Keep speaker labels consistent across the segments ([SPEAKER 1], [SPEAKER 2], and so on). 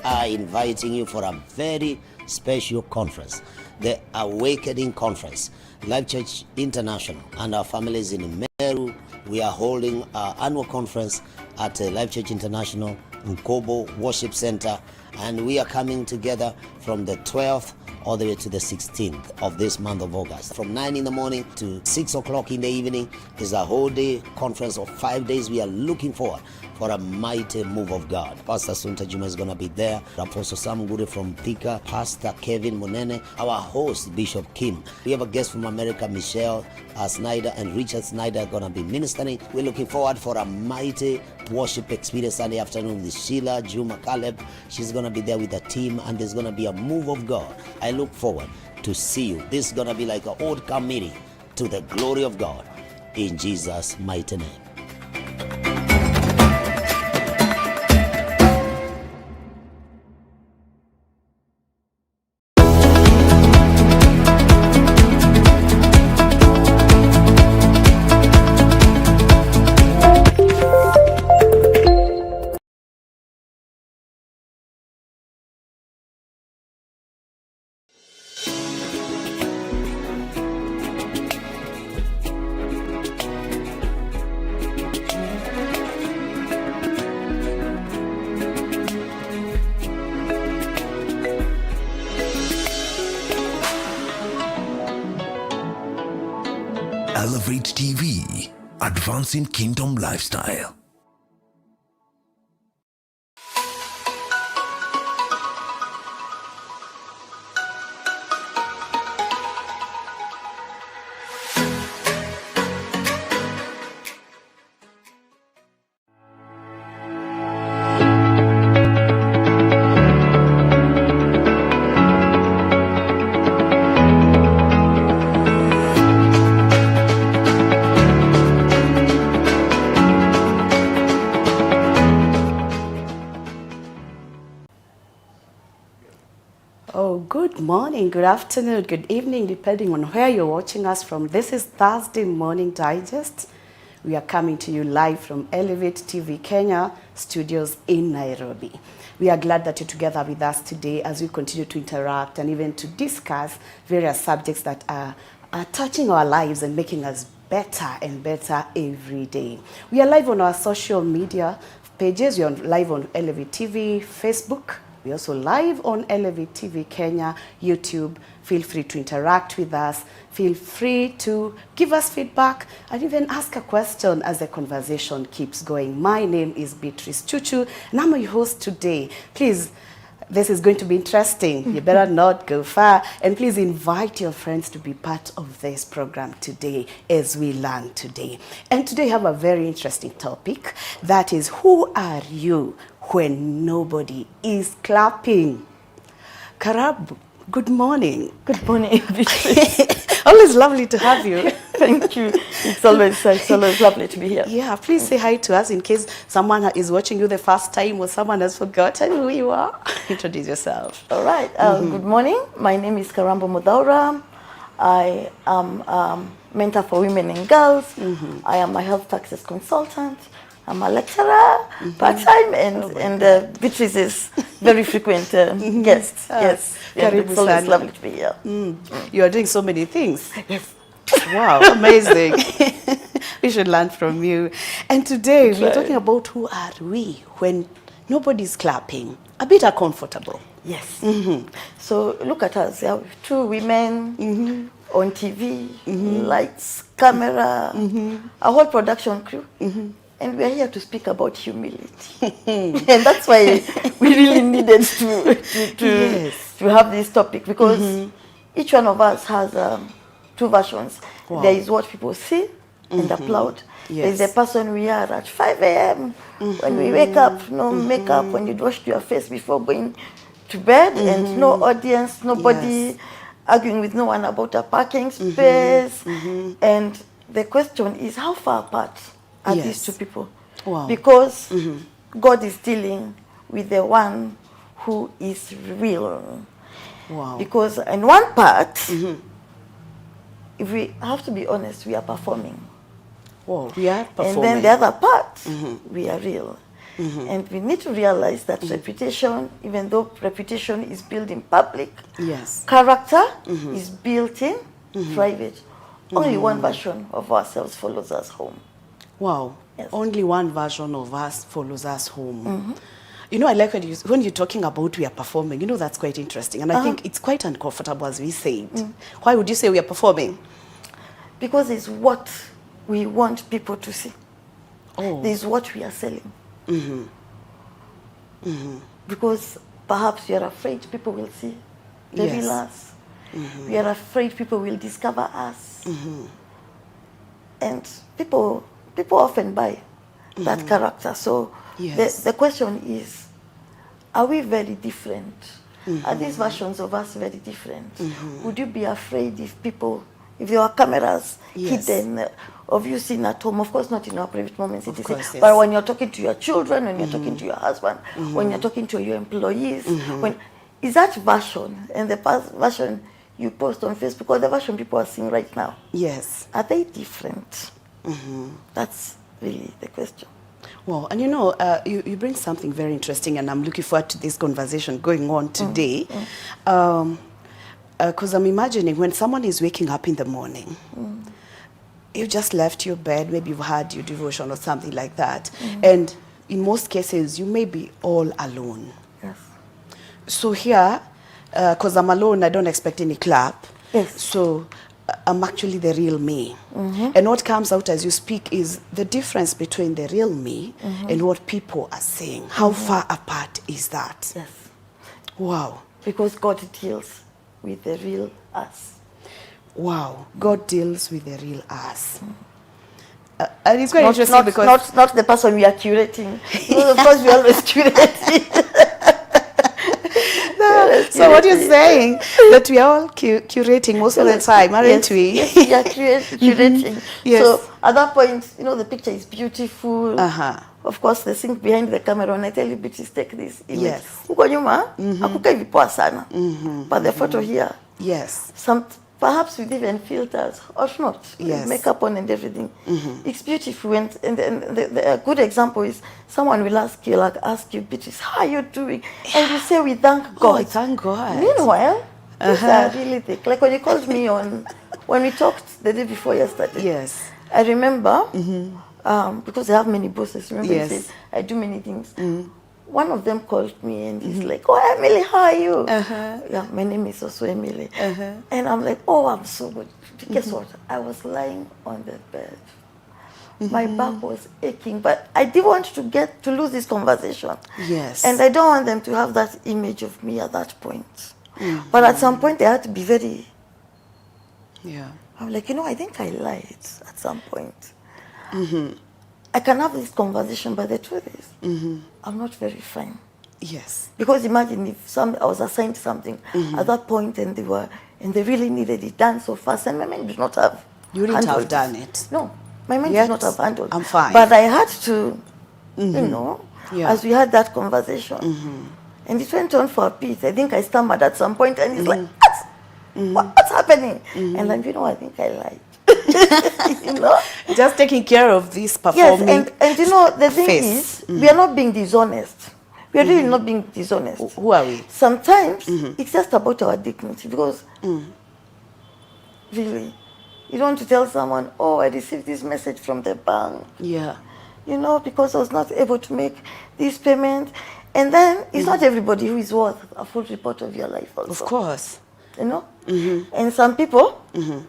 [SPEAKER 1] are inviting you for a very special conference, the Awakening Conference. Life Church International and our families in 𝗪𝗛𝗢, we are holding our annual conference at Life Church International Nkobo Worship Center, and we are coming together from the 12th all the way to the 16th of this month of August. From 9 in the morning to 6 o'clock in the evening is a whole day conference of 5 days. We are looking forward for a mighty move of God. Pastor Sunta Juma is going to be there. Apostle Sam Gure from Thika, Pastor Kevin Monene, our host Bishop Kim. We have a guest from America, Michelle Snyder and Richard Snyder are going to be ministering. We're looking forward for a mighty worship experience Sunday afternoon with Sheila Juma Caleb. She's going to be there with the team, and there's going to be a move of God. I look forward to see you. This is going to be like an old camp meeting to the glory of God in Jesus' mighty name.
[SPEAKER 2] Elevate TV, advancing kingdom lifestyle.
[SPEAKER 3] Good morning, good afternoon, good evening, depending on where you're watching us from. This is Thursday Morning Digest. We are coming to you live from Elevate TV Kenya studios in Nairobi. We are glad that you're together with us today as we continue to interact and even to discuss various subjects that are touching our lives and making us better and better every day. We are live on our social media pages. We are live on Elevate TV, Facebook. We're also live on Elevate TV Kenya, YouTube. Feel free to interact with us. Feel free to give us feedback and even ask a question as the conversation keeps going. My name is Beatrice Chuchu, and I'm your host today. Please, this is going to be interesting. You better not go far. And please invite your friends to be part of this program today as we learn today. And today I have a very interesting topic. That is, who are you when nobody is clapping? Karab, good morning.
[SPEAKER 4] Good morning, Beatrice.
[SPEAKER 3] Always lovely to have you.
[SPEAKER 4] Thank you. It's always lovely to be here.
[SPEAKER 3] Yeah, please say hi to us in case someone is watching you the first time or someone has forgotten who you are. Introduce yourself.
[SPEAKER 4] All right. Good morning. My name is 𝗪𝗛𝗢 𝗬𝗢𝗪. I am a mentor for women and girls. I am a health taxes consultant. I'm a lecturer, part-time, and Beatrice is very frequent guest. Yes, it's always lovely to be here.
[SPEAKER 3] You are doing so many things.
[SPEAKER 4] Yes.
[SPEAKER 3] Wow, amazing. We should learn from you. And today we're talking about who are we when nobody's clapping. A bit uncomfortable.
[SPEAKER 4] Yes. So look at us. We have two women on TV, lights, camera, a whole production crew. And we are here to speak about humility. And that's why we really needed to have this topic, because each one of us has two versions. Wow. There is what people see and applaud. There is the person we are at 5 a.m. when we wake up, no makeup, when you wash your face before going to bed, and no audience, nobody arguing with no one about a parking space. And the question is, how far apart are these two people?
[SPEAKER 3] Wow.
[SPEAKER 4] Because God is dealing with the one who is real.
[SPEAKER 3] Wow.
[SPEAKER 4] Because in one part, if we have to be honest, we are performing.
[SPEAKER 3] Wow, we are performing.
[SPEAKER 4] And then the other part, we are real. And we need to realize that reputation, even though reputation is built in public,
[SPEAKER 3] Yes.
[SPEAKER 4] character is built in private. Only one version of ourselves follows us home.
[SPEAKER 3] Wow.
[SPEAKER 4] Yes.
[SPEAKER 3] Only one version of us follows us home. You know, I like when you're talking about we are performing, you know, that's quite interesting. And I think it's quite uncomfortable, as we said. Why would you say we are performing?
[SPEAKER 4] Because it's what we want people to see.
[SPEAKER 3] Oh.
[SPEAKER 4] It's what we are selling. Because perhaps you're afraid people will see the
[SPEAKER 3] Yes.
[SPEAKER 4] real us. We are afraid people will discover us. And people often buy that character. So
[SPEAKER 3] Yes.
[SPEAKER 4] the question is, are we very different? Are these versions of us very different? Would you be afraid if there were cameras hidden of you seen at home? Of course, not in our private moments,
[SPEAKER 3] Of course, yes.
[SPEAKER 4] but when you're talking to your children, when you're talking to your husband, when you're talking to your employees, is that version and the past version you post on Facebook or the version people are seeing right now,
[SPEAKER 3] Yes.
[SPEAKER 4] are they different? That's really the question.
[SPEAKER 3] Well, and you know, you bring something very interesting, and I'm looking forward to this conversation going on today. Because I'm imagining when someone is waking up in the morning, you just left your bed, maybe you've had your devotion or something like that, and in most cases, you may be all alone.
[SPEAKER 4] Yes.
[SPEAKER 3] So here, because I'm alone, I don't expect any clap.
[SPEAKER 4] Yes.
[SPEAKER 3] So I'm actually the real me. And what comes out as you speak is the difference between the real me and what people are saying. How far apart is that?
[SPEAKER 4] Yes.
[SPEAKER 3] Wow.
[SPEAKER 4] Because God deals with the real us.
[SPEAKER 3] Wow. God deals with the real us. And it's quite interesting because...
[SPEAKER 4] Not the person we are curating. No, of course, we always curating.
[SPEAKER 3] So what you're saying, that we are all curating most of the time, aren't we?
[SPEAKER 4] Yes, we are curating.
[SPEAKER 3] Yes.
[SPEAKER 4] So at that point, you know, the picture is beautiful. Of course, the thing behind the camera, when I tell you, bitches, take this image.
[SPEAKER 3] Yes.
[SPEAKER 4] Huko nyuma, hakukai vipoa sana. But the photo here,
[SPEAKER 3] Yes.
[SPEAKER 4] perhaps with even filters, or not,
[SPEAKER 3] Yes.
[SPEAKER 4] with makeup on and everything. It's beautiful. And the good example is someone will ask you, bitches, how are you doing? And you say, we thank God.
[SPEAKER 3] Oh, thank God.
[SPEAKER 4] Meanwhile, these are really thick. Like when you called me when we talked the day before yesterday.
[SPEAKER 3] Yes.
[SPEAKER 4] I remember, because I have many bosses, remember
[SPEAKER 3] Yes.
[SPEAKER 4] you said, I do many things. One of them called me and he's like, oh, Emily, how are you? Yeah, my name is also Emily. And I'm like, oh, I'm so good. Guess what? I was lying on the bed. My back was aching, but I didn't want to lose this conversation.
[SPEAKER 3] Yes.
[SPEAKER 4] And I don't want them to have that image of me at that point. But at some point, they had to be very...
[SPEAKER 3] Yeah.
[SPEAKER 4] I'm like, you know, I think I lied at some point. I can have this conversation, but the truth is, I'm not very fine.
[SPEAKER 3] Yes.
[SPEAKER 4] Because imagine if I was assigned something at that point and they really needed it done so fast, and my mind did not have.
[SPEAKER 3] You wouldn't have
[SPEAKER 4] handled
[SPEAKER 3] done
[SPEAKER 4] it.
[SPEAKER 3] it.
[SPEAKER 4] No, my mind
[SPEAKER 3] Yet,
[SPEAKER 4] did not have handled.
[SPEAKER 3] I'm fine.
[SPEAKER 4] But I had to, you know,
[SPEAKER 3] Yeah.
[SPEAKER 4] as we had that conversation. And it went on for a bit. I think I stammered at some point, and he's like, what's happening? And then, you know, I think I lied. You know?
[SPEAKER 3] Just taking care of this performing.
[SPEAKER 4] Yes, and you know, the thing
[SPEAKER 3] face.
[SPEAKER 4] is, we are not being dishonest. We are really not being dishonest.
[SPEAKER 3] Who are we?
[SPEAKER 4] Sometimes it's just about our dignity, because really, you don't want to tell someone, oh, I received this message from the bank.
[SPEAKER 3] Yeah.
[SPEAKER 4] You know, because I was not able to make this payment. And then it's not everybody who is worth a full report of your life also.
[SPEAKER 3] Of course.
[SPEAKER 4] You know? And some people,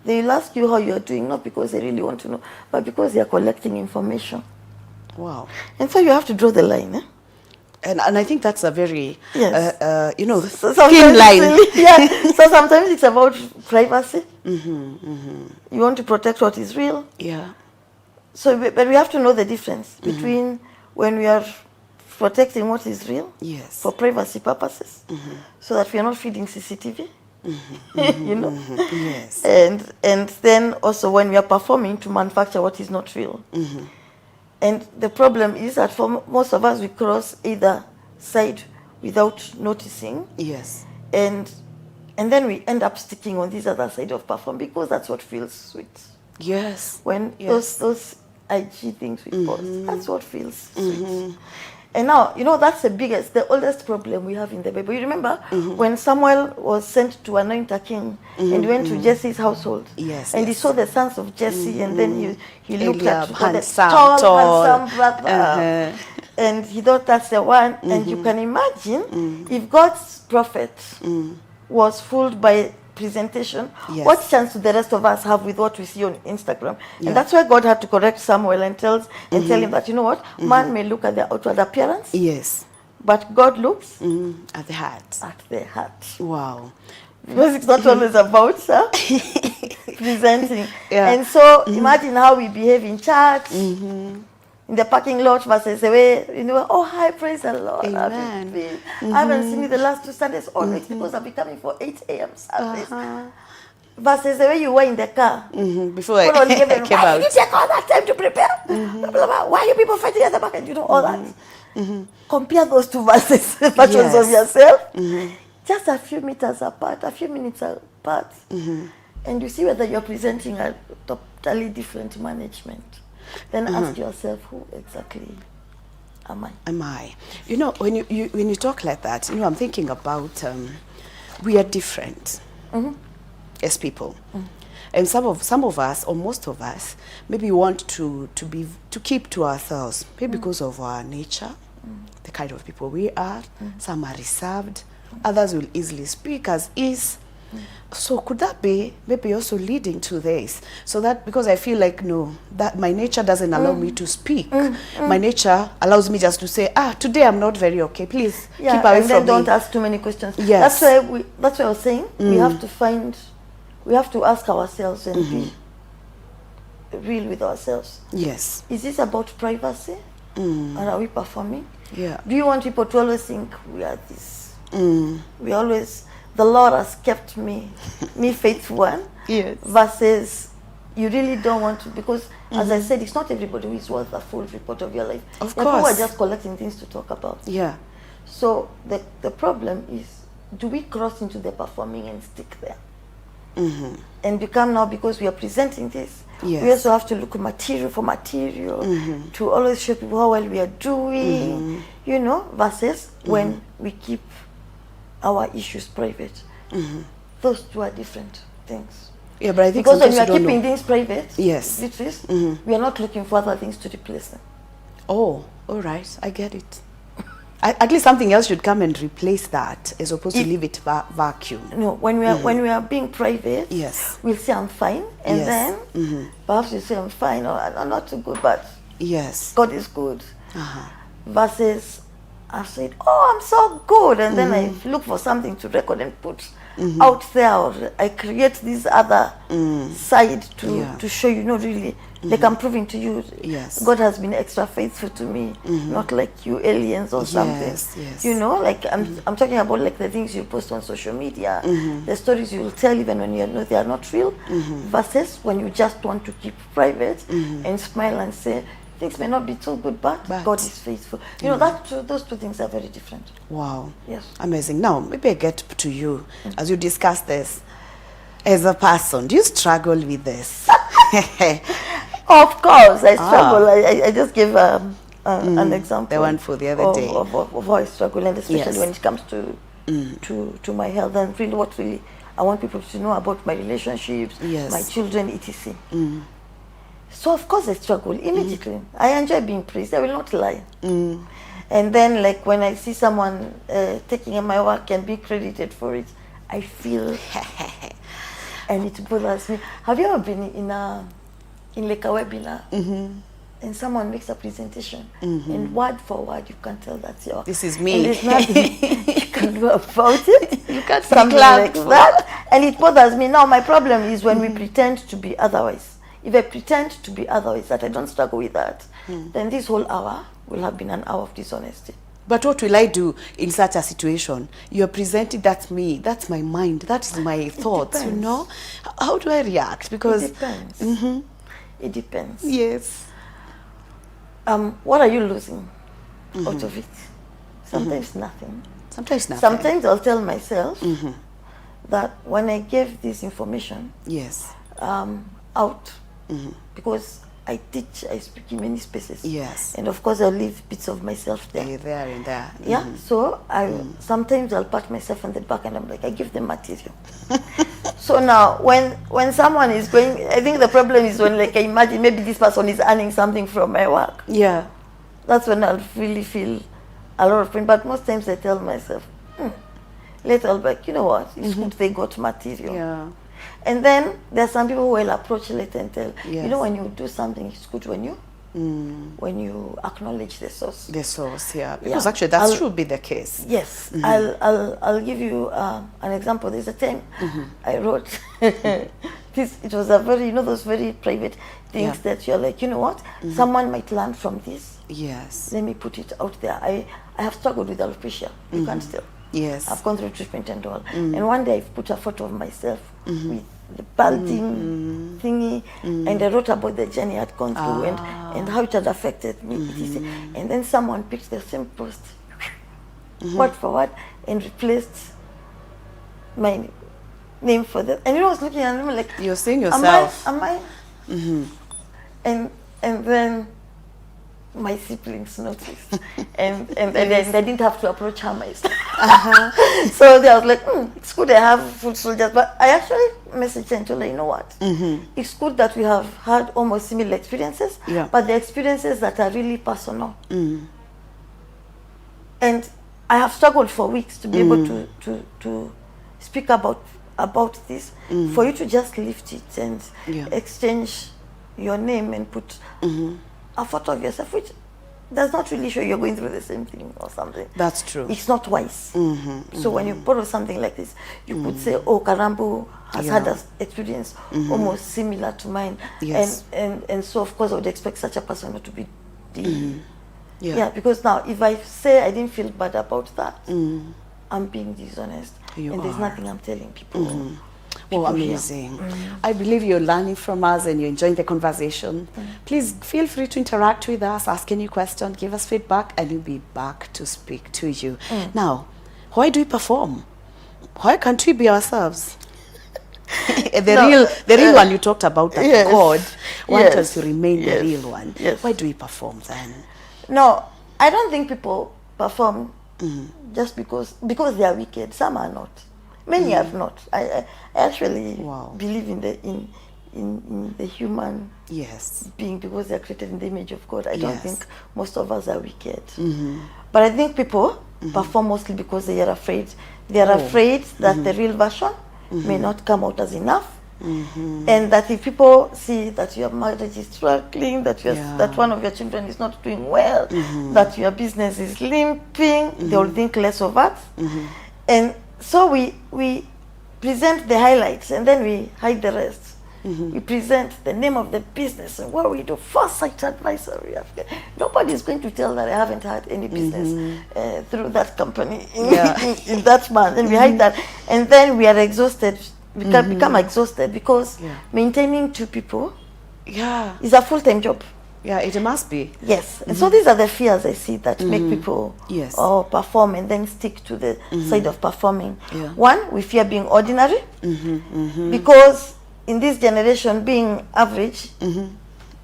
[SPEAKER 4] they will ask you how you are doing, not because they really want to know, but because they are collecting information.
[SPEAKER 3] Wow.
[SPEAKER 4] And so you have to draw the line. Eh?
[SPEAKER 3] And I think that's a very,
[SPEAKER 4] Yes.
[SPEAKER 3] you know,
[SPEAKER 4] So
[SPEAKER 3] thin line.
[SPEAKER 4] So sometimes it's about privacy. You want to protect what is real.
[SPEAKER 3] Yeah.
[SPEAKER 4] So, but we have to know the difference between when we are protecting what is real
[SPEAKER 3] Yes.
[SPEAKER 4] for privacy purposes, so that we are not feeding CCTV. You know.
[SPEAKER 3] Yes.
[SPEAKER 4] And then also when we are performing to manufacture what is not real. And the problem is that for most of us, we cross either side without noticing.
[SPEAKER 3] Yes.
[SPEAKER 4] And then we end up sticking on this other side of perform, because that's what feels sweet.
[SPEAKER 3] Yes.
[SPEAKER 4] When
[SPEAKER 3] Yes.
[SPEAKER 4] those IG things we post, that's what feels sweet. And now, you know, that's the oldest problem we have in the Bible. You remember when Samuel was sent to anoint a king and he went to Jesse's household?
[SPEAKER 3] Yes.
[SPEAKER 4] And he saw the sons of Jesse and then he looked
[SPEAKER 3] Eliab,
[SPEAKER 4] at
[SPEAKER 3] handsome,
[SPEAKER 4] tall, handsome brother. And he thought that's the one. And you can imagine if God's prophet was fooled by presentation, what chance do the rest of us have with what we see on Instagram? And that's why God had to correct Samuel and tell him that, you know what, man may look at the outward appearance,
[SPEAKER 3] Yes.
[SPEAKER 4] but God looks
[SPEAKER 3] At the heart.
[SPEAKER 4] at the heart.
[SPEAKER 3] Wow.
[SPEAKER 4] Because it's not always about presenting.
[SPEAKER 3] Yeah.
[SPEAKER 4] And so imagine how we behave in church, in the parking lot versus the way, you know, oh, hi, praise the Lord.
[SPEAKER 3] Amen.
[SPEAKER 4] I haven't seen you the last 2 Sundays. Oh, it's because I'll be coming for 8 a.m. service. Versus the way you were in the car.
[SPEAKER 3] Before I
[SPEAKER 4] Why
[SPEAKER 3] came out.
[SPEAKER 4] did you take all that time to prepare? Blah, blah, blah. Why are you people fighting at the back? And you know, all that. Compare those two verses, versions of yourself. Just a few meters apart, a few minutes apart. And you see whether you're presenting a totally different management. Then ask yourself, who exactly am I?
[SPEAKER 3] Am I? You know, when you talk like that, you know, I'm thinking about we are different as people, and some of us, or most of us, maybe want to keep to ourselves, maybe because of our nature, the kind of people we are. Some are reserved, others will easily speak as is. So could that be maybe also leading to this? So that because I feel like, no, that my nature doesn't allow me to speak. My nature allows me just to say, today I'm not very okay. Please keep away from me.
[SPEAKER 4] Don't ask too many questions.
[SPEAKER 3] Yes.
[SPEAKER 4] That's why I was saying we have to ask ourselves and be real with ourselves.
[SPEAKER 3] Yes.
[SPEAKER 4] Is this about privacy? Or are we performing?
[SPEAKER 3] Yeah.
[SPEAKER 4] Do you want people to always think we are this? We always... The Lord has kept me faithful one.
[SPEAKER 3] Yes.
[SPEAKER 4] Versus you really don't want to, because as I said, it's not everybody who is worth a full report of your life.
[SPEAKER 3] Of
[SPEAKER 4] People are
[SPEAKER 3] course.
[SPEAKER 4] just collecting things to talk about.
[SPEAKER 3] Yeah.
[SPEAKER 4] So the problem is, do we cross into the performing and stick there? And become now, because we are presenting this,
[SPEAKER 3] Yes.
[SPEAKER 4] we also have to look material for material to always show people how well we are doing, you know, versus when we keep our issues private. Those two are different things.
[SPEAKER 3] Yeah, but I think
[SPEAKER 4] because when we are
[SPEAKER 3] sometimes you
[SPEAKER 4] keeping
[SPEAKER 3] don't know.
[SPEAKER 4] things private,
[SPEAKER 3] Yes.
[SPEAKER 4] we are not looking for other things to replace them.
[SPEAKER 3] Oh, all right, I get it. At least something else should come and replace that, as opposed to leave it vacuum.
[SPEAKER 4] No, when we are being private,
[SPEAKER 3] Yes.
[SPEAKER 4] we'll say I'm fine, and
[SPEAKER 3] Yes.
[SPEAKER 4] then perhaps you say I'm fine, or I'm not too good, but
[SPEAKER 3] Yes.
[SPEAKER 4] God is good. Versus I've said, oh, I'm so good, and then I look for something to record and put out there, or I create this other side to show you, no, really, like I'm proving to you,
[SPEAKER 3] Yes.
[SPEAKER 4] God has been extra faithful to me, not like you aliens or something.
[SPEAKER 3] Yes.
[SPEAKER 4] You know, like I'm talking about like the things you post on social media, the stories you will tell even when you know they are not real, versus when you just want to keep private and smile and say, things may not be so good, but God is faithful. You know, those two things are very different.
[SPEAKER 3] Wow.
[SPEAKER 4] Yes.
[SPEAKER 3] Amazing. Now, maybe I get to you as you discuss this. As a person, do you struggle with this?
[SPEAKER 4] Of course, I struggle. I just gave an example.
[SPEAKER 3] The one for the other day.
[SPEAKER 4] Of how I struggle, and especially when it comes to my health, and really what really I want people to know about my relationships, my children, etc. So of course I struggle immediately. I enjoy being praised, I will not lie. And then like when I see someone taking my work and be credited for it, I feel and it bothers me. Have you ever been in like a webinar and someone makes a presentation and word for word you can tell that's your...
[SPEAKER 3] This is me.
[SPEAKER 4] And there's nothing you can do about it.
[SPEAKER 3] You can't
[SPEAKER 4] something like that. And it bothers me. Now my problem is when we pretend to be otherwise. If I pretend to be otherwise, that I don't struggle with that, then this whole hour will have been an hour of dishonesty.
[SPEAKER 3] But what will I do in such a situation? You're presenting, that's me, that's my mind, that is my thoughts, you know? How do I react? Because
[SPEAKER 4] it depends. It depends.
[SPEAKER 3] Yes.
[SPEAKER 4] What are you losing out of it? Sometimes nothing.
[SPEAKER 3] Sometimes nothing.
[SPEAKER 4] Sometimes I'll tell myself that when I gave this information
[SPEAKER 3] yes.
[SPEAKER 4] Out, because I teach, I speak in many spaces.
[SPEAKER 3] Yes.
[SPEAKER 4] And of course, I'll leave bits of myself there.
[SPEAKER 3] There and there.
[SPEAKER 4] Yeah, so sometimes I'll pat myself on the back and I'm like, I give them material. So now, when someone is going, I think the problem is when, like, I imagine maybe this person is earning something from my work.
[SPEAKER 3] Yeah.
[SPEAKER 4] That's when I'll really feel a lot of pain. But most times I tell myself, later I'll be like, you know what, it's good they got material.
[SPEAKER 3] Yeah.
[SPEAKER 4] And then there are some people who will approach later and tell,
[SPEAKER 3] Yes.
[SPEAKER 4] you know, when you do something, it's good when you acknowledge the source.
[SPEAKER 3] The source, yeah. Because
[SPEAKER 4] Yeah.
[SPEAKER 3] actually that should be the case.
[SPEAKER 4] Yes, I'll give you an example. There's a time I wrote this. It was a very, you know, those very private things that you're like, you know what, someone might learn from this.
[SPEAKER 3] Yes.
[SPEAKER 4] Let me put it out there. I have struggled with alopecia. You can't tell.
[SPEAKER 3] Yes.
[SPEAKER 4] I've gone through treatment and all. And one day I've put a photo of myself with the balding thingy, and I wrote about the journey I'd gone through and how it had affected me. And then someone picked the same post, word for word, and replaced my name for that. And I was looking at him like,
[SPEAKER 3] you're seeing yourself.
[SPEAKER 4] Am I? And then my siblings noticed, and then I didn't have to approach her myself. So I was like, it's good I have foot soldiers, but I actually messaged her and told her, you know what, it's good that we have had almost similar experiences, but the experiences that are really personal. And I have struggled for weeks to be able to speak about this, for you to just lift it and exchange your name and put a photo of yourself, which does not really show you're going through the same thing or something.
[SPEAKER 3] That's true.
[SPEAKER 4] It's not wise. So when you borrow something like this, you could say, oh, Karambu has had an experience almost similar to mine.
[SPEAKER 3] Yes.
[SPEAKER 4] And so, of course, I would expect such a person not to be yeah, because now, if I say I didn't feel bad about that, I'm being dishonest. And there's nothing I'm telling people.
[SPEAKER 3] Well, amazing. I believe you're learning from us and you're enjoying the conversation. Please feel free to interact with us, ask any question, give us feedback, and we'll be back to speak to you. Now, why do we perform? Why can't we be ourselves? the real one you talked about, that God wants us to remain the real one. Why do we perform then?
[SPEAKER 4] No, I don't think people perform just because they are wicked. Some are not. Many are not. I actually believe in the human being, because they are created in the image of God. I don't think most of us are wicked. But I think people perform mostly because they are afraid. They are afraid that the real version may not come out as enough. And that if people see that your marriage is struggling, that that one of your children is not doing well, that your business is limping, they will think less of us. And so we present the highlights and then we hide the rest. We present the name of the business and what we do, foresight advisory. Nobody is going to tell that I haven't had any business through that company in that month. And we hide that. And then we are exhausted. We can become exhausted because maintaining two people is a full-time job.
[SPEAKER 3] Yeah, it must be.
[SPEAKER 4] Yes. And so these are the fears I see that make people perform and then stick to the side of performing. One, we fear being ordinary, because in this generation, being average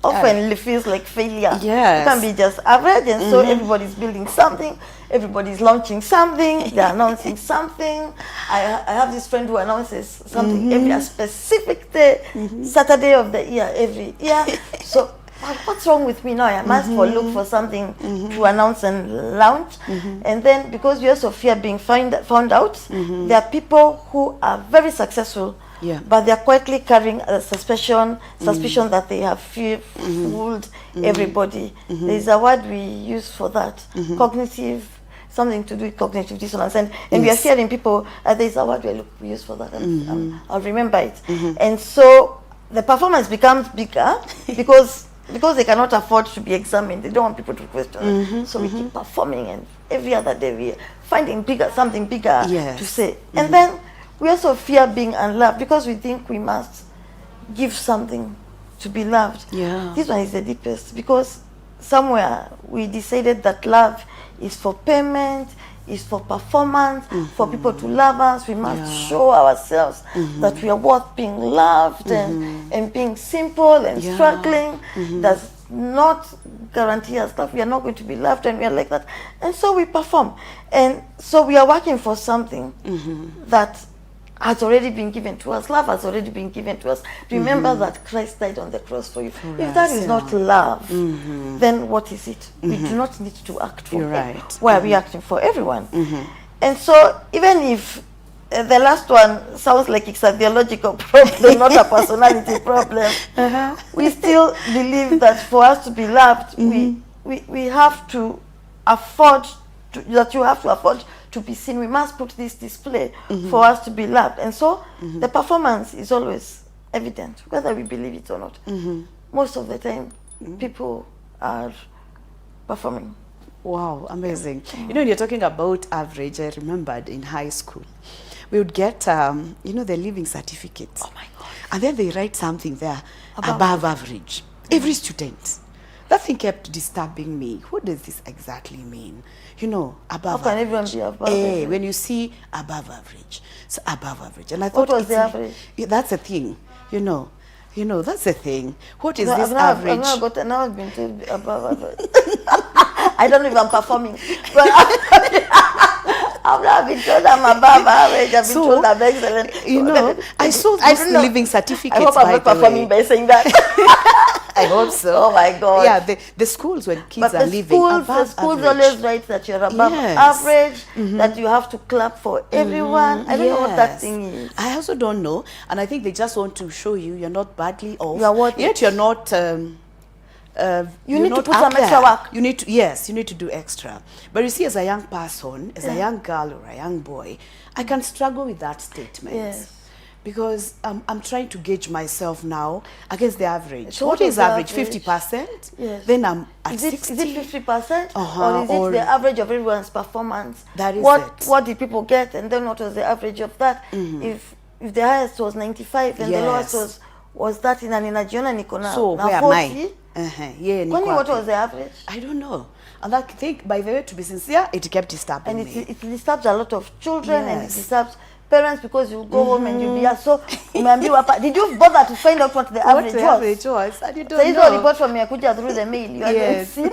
[SPEAKER 4] often feels like failure. You can be just average, and so everybody's building something, everybody's launching something, they're announcing something. I have this friend who announces something every specific day, Saturday of the year, every year. So what's wrong with me now? I must look for something to announce and launch. And then, because we also fear being found out, there are people who are very successful, but they're quietly carrying a suspicion that they have fooled everybody. There's a word we use for that, cognitive, something to do with cognitive dissonance. And we are fearing people, there's a word we use for that, and I'll remember it. And so the performance becomes bigger because they cannot afford to be examined. They don't want people to question. So we keep performing, and every other day we're finding something bigger to say. And then we also fear being unloved because we think we must give something to be loved. This one is the deepest, because somewhere we decided that love is for payment, is for performance, for people to love us. We must show ourselves that we are worth being loved, and being simple and struggling does not guarantee us that we are not going to be loved, and we are like that. And so we perform. And so we are working for something that has already been given to us. Love has already been given to us. Remember that Christ died on the cross for you. If that is not love, then what is it? We do not need to act for it. Why are we acting for everyone? And so even if the last one sounds like it's a theological problem, not a personality problem, we still believe that for us to be loved, we have to afford that you have to afford to be seen. We must put this display for us to be loved. And so the performance is always evident, whether we believe it or not. Most of the time, people are performing.
[SPEAKER 3] Wow, amazing. You know, when you're talking about average, I remembered in high school, we would get, you know, the living certificates. Oh my God. And then they write something there, above average. Every student. That thing kept disturbing me. What does this exactly mean? You know, above
[SPEAKER 4] How can
[SPEAKER 3] average.
[SPEAKER 4] everyone be above average?
[SPEAKER 3] When you see above average, so above average. And I thought,
[SPEAKER 4] what was the average?
[SPEAKER 3] That's a thing, you know, that's a thing. What is
[SPEAKER 4] No,
[SPEAKER 3] this
[SPEAKER 4] I've
[SPEAKER 3] average?
[SPEAKER 4] now I've been told above average. I don't know if I'm performing, but I've not been told I'm above average. I've been told I'm excellent.
[SPEAKER 3] You know, I saw this living certificates.
[SPEAKER 4] I hope I'm not performing by saying that.
[SPEAKER 3] I hope so.
[SPEAKER 4] Oh my God.
[SPEAKER 3] Yeah, the schools when kids are living above
[SPEAKER 4] the schools
[SPEAKER 3] average.
[SPEAKER 4] always write that you're above average, that you have to clap for everyone. I don't know what that thing is.
[SPEAKER 3] I also don't know, and I think they just want to show you you're not badly off.
[SPEAKER 4] You are what?
[SPEAKER 3] Yet you're not.
[SPEAKER 4] You need to put some extra work.
[SPEAKER 3] You need to, yes, you need to do extra. But you see, as a young person, as a young girl or a young boy, I can struggle with that statement.
[SPEAKER 4] Yes.
[SPEAKER 3] Because I'm trying to gauge myself now against the average.
[SPEAKER 4] So
[SPEAKER 3] what is average?
[SPEAKER 4] average?
[SPEAKER 3] 50%?
[SPEAKER 4] Yes.
[SPEAKER 3] Then I'm at
[SPEAKER 4] Is it
[SPEAKER 3] 60.
[SPEAKER 4] 50%?
[SPEAKER 3] Uh-huh,
[SPEAKER 4] or is it the average of everyone's performance?
[SPEAKER 3] That is
[SPEAKER 4] what did people get, and then what was the average of that? If the highest was 95 and the lowest was that in an inajiona nikona
[SPEAKER 3] So
[SPEAKER 4] na
[SPEAKER 3] where
[SPEAKER 4] 40,
[SPEAKER 3] am I? Yeah,
[SPEAKER 4] what was the average?
[SPEAKER 3] I don't know. And I think, by the way, to be sincere, it kept disturbing
[SPEAKER 4] And
[SPEAKER 3] me.
[SPEAKER 4] it disturbs a lot of children, and it
[SPEAKER 3] Yes.
[SPEAKER 4] disturbs parents, because you go home and you'll be asked, so did you bother to find out what the average was?
[SPEAKER 3] And you don't
[SPEAKER 4] There is
[SPEAKER 3] know.
[SPEAKER 4] a report from Yakuja through the mail. You haven't seen?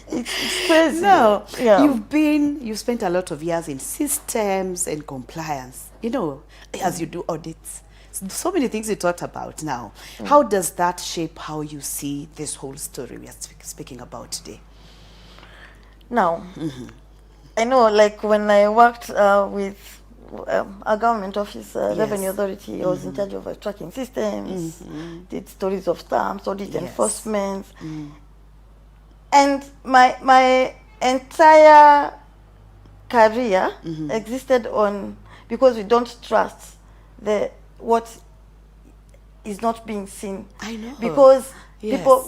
[SPEAKER 4] It's crazy.
[SPEAKER 3] No,
[SPEAKER 4] Yeah.
[SPEAKER 3] you've spent a lot of years in systems and compliance, you know, as you do audits. So many things you talked about now. How does that shape how you see this whole story we are speaking about today?
[SPEAKER 4] Now, I know, like when I worked with a government office, Revenue Authority, I was in charge of tracking systems, did stories of stamps, audit enforcement. And my entire career existed on, because we don't trust what is not being seen. I know. Because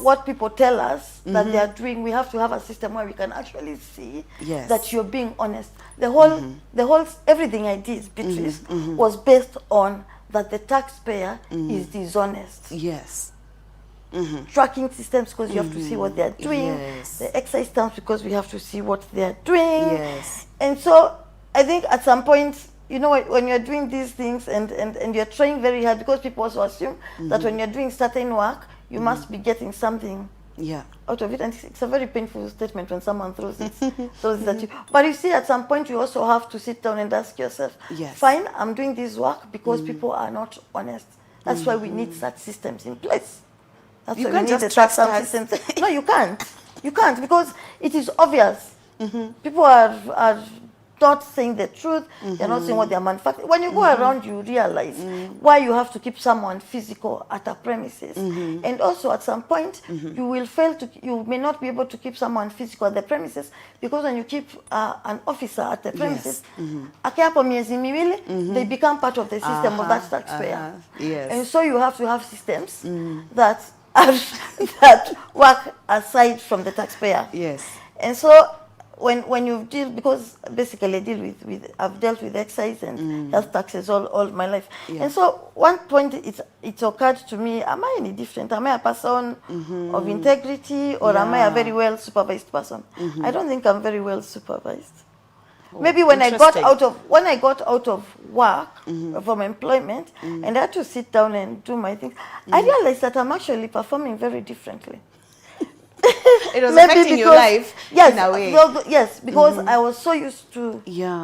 [SPEAKER 4] what people tell us that they are doing, we have to have a system where we can actually see that you're being honest. The whole everything I did, Beatrice, was based on that the taxpayer is dishonest.
[SPEAKER 3] Yes.
[SPEAKER 4] Tracking systems, because you have to see what they are doing. The excise stamps, because we have to see what they are doing. And so I think at some point, you know, when you're doing these things and you're trying very hard, because people also assume that when you're doing certain work, you must be getting something out of it. And it's a very painful statement when someone throws it at you. But you see, at some point, you also have to sit down and ask yourself, fine, I'm doing this work because people are not honest. That's why we need such systems in place. That's why we need the tax systems. No, you can't. You can't, because it is obvious. People are not saying the truth. They're not saying what they're manufacturing. When you go around, you realize why you have to keep someone physical at a premises. And also, at some point, you will fail to. You may not be able to keep someone physical at the premises, because when you keep an officer at the premises, akiapo miezi miwili, they become part of the system of that taxpayer. And so you have to have systems that that work aside from the taxpayer. And so when you deal, because basically I deal with I've dealt with excise and health taxes all my life. And so one point it occurred to me, am I any different? Am I a person of integrity, or am I a very well supervised person? I don't think I'm very well supervised. Maybe when I got
[SPEAKER 3] interesting.
[SPEAKER 4] out of work from employment and I had to sit down and do my things, I realized that I'm actually performing very differently.
[SPEAKER 3] It was affecting your life in a way.
[SPEAKER 4] Yes, because I was so used to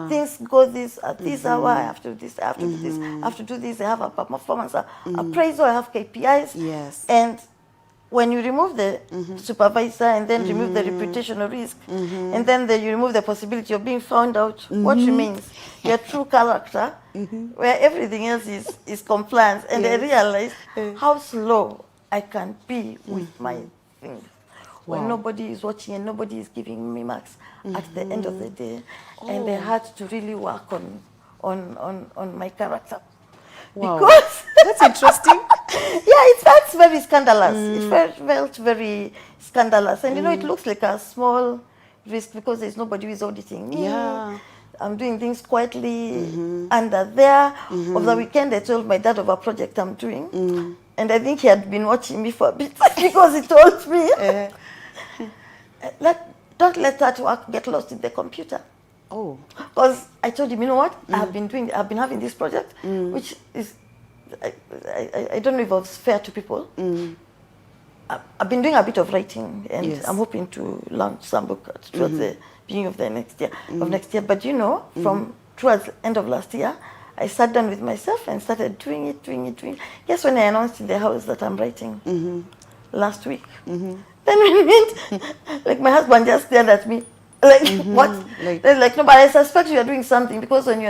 [SPEAKER 4] things go this at this hour, I have to do this, I have to do this, I have to do this, I have a performance appraisal, I have KPIs.
[SPEAKER 3] Yes.
[SPEAKER 4] And when you remove the supervisor and then remove the reputational risk, and then you remove the possibility of being found out, what remains? Your true character, where everything else is compliance. And I realized how slow I can be with my things. When nobody is watching and nobody is giving me marks at the end of the day. And I had to really work on my character.
[SPEAKER 3] Wow.
[SPEAKER 4] Because
[SPEAKER 3] that's interesting.
[SPEAKER 4] it felt very scandalous. It felt very scandalous. And you know, it looks like a small risk because there's nobody who is auditing me.
[SPEAKER 3] Yeah.
[SPEAKER 4] I'm doing things quietly under there. Over the weekend, I told my dad of a project I'm doing. And I think he had been watching me for a bit because he told me, don't let that work get lost in the computer.
[SPEAKER 3] Oh.
[SPEAKER 4] Because I told him, you know what? I've been having this project, which is, I don't know if it was fair to people. I've been doing a bit of writing, and I'm hoping to launch some book towards the beginning of the next year. But you know, from towards the end of last year, I sat down with myself and started doing it. Guess when I announced in the house that I'm writing last week. Then when it went, like my husband just stared at me, like what? Like no, but I suspect you are doing something because when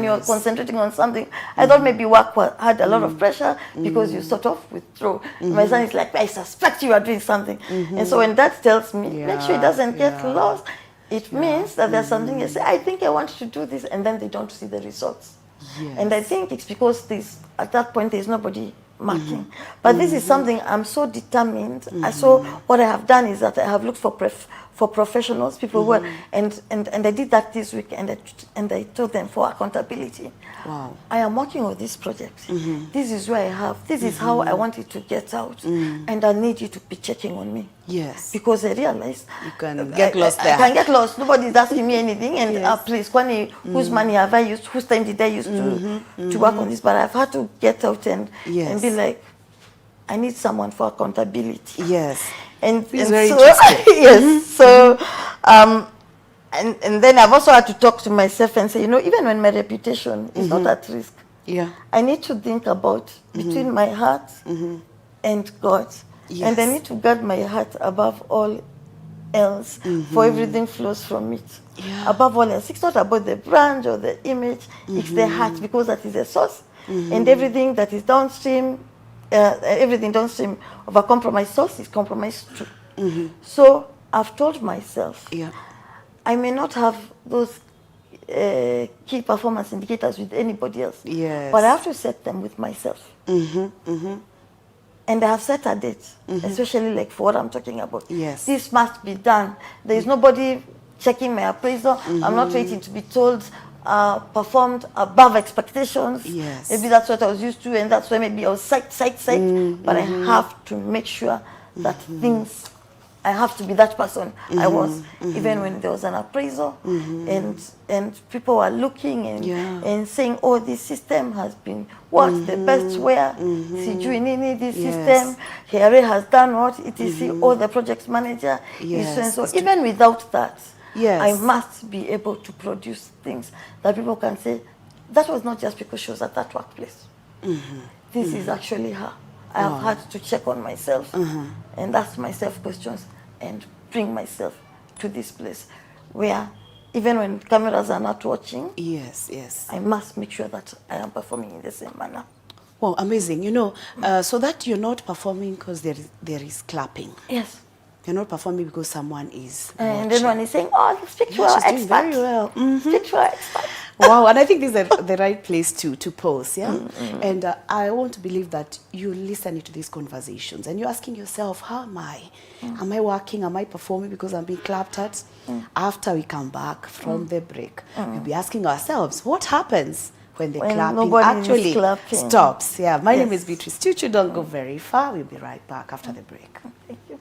[SPEAKER 4] you're concentrating on something, I thought maybe work had a lot of pressure because you sort of withdraw. My son is like, I suspect you are doing something, and so when that tells me, make sure it doesn't get lost. It means that there's something you say, I think I want to do this, and then they don't see the results. And I think it's because at that point there's nobody marking. But this is something I'm so determined. So what I have done is that I have looked for professionals, people who are, and I did that this week, and I told them for accountability.
[SPEAKER 3] Wow.
[SPEAKER 4] I am working on this project. This is where I have, this is how I want it to get out, and I need you to be checking on me.
[SPEAKER 3] Yes.
[SPEAKER 4] Because I realized
[SPEAKER 3] you can get lost there.
[SPEAKER 4] I can get lost. Nobody is asking me anything, and please, Kwani, whose money have I used? Whose time did I use to work on this? But I've had to get out and be like, I need someone for accountability.
[SPEAKER 3] Yes.
[SPEAKER 4] And
[SPEAKER 3] very
[SPEAKER 4] so,
[SPEAKER 3] interesting.
[SPEAKER 4] yes. So, and then I've also had to talk to myself and say, you know, even when my reputation is not at risk, I need to think about between my heart and God. Yes. And I need to guard my heart above all else, for everything flows from it. Above all else, it's not about the brand or the image, it's the heart, because that is the source. And everything that is downstream, everything downstream of a compromised source is compromised too. So I've told myself, I may not have those key performance indicators with anybody else, but I have to set them with myself. And I have set a date, especially like for what I'm talking about. This must be done. There is nobody checking my appraisal. I'm not waiting to be told performed above expectations. Maybe that's what I was used to, and that's why maybe I was psyched. But I have to make sure that things, I have to be that person I was, even when there was an appraisal, and people were looking and saying, oh, this system has been what? The best where? Sijui nini, this system, Here has done what? ETC, or the project manager is so. Even without that, I must be able to produce things that people can say, that was not just because she was at that workplace. This is actually her. I have had to check on myself and ask myself questions and bring myself to this place where even when cameras are not watching, I must make sure that I am performing in the same manner.
[SPEAKER 3] Well, amazing. You know, so that you're not performing because there is clapping.
[SPEAKER 4] Yes.
[SPEAKER 3] You're not performing because someone is
[SPEAKER 4] and then when he's saying, oh, speak to our expert.
[SPEAKER 3] Very well.
[SPEAKER 4] Speak to our expert.
[SPEAKER 3] Wow, and I think this is the right place to pause, And I want to believe that you're listening to these conversations and you're asking yourself, how am I? Am I working? Am I performing because I'm being clapped at? After we come back from the break, we'll be asking ourselves, what happens when the clapping actually stops? My name is Beatrice Tuchu. Don't go very far. We'll be right back after the break.
[SPEAKER 4] Thank you.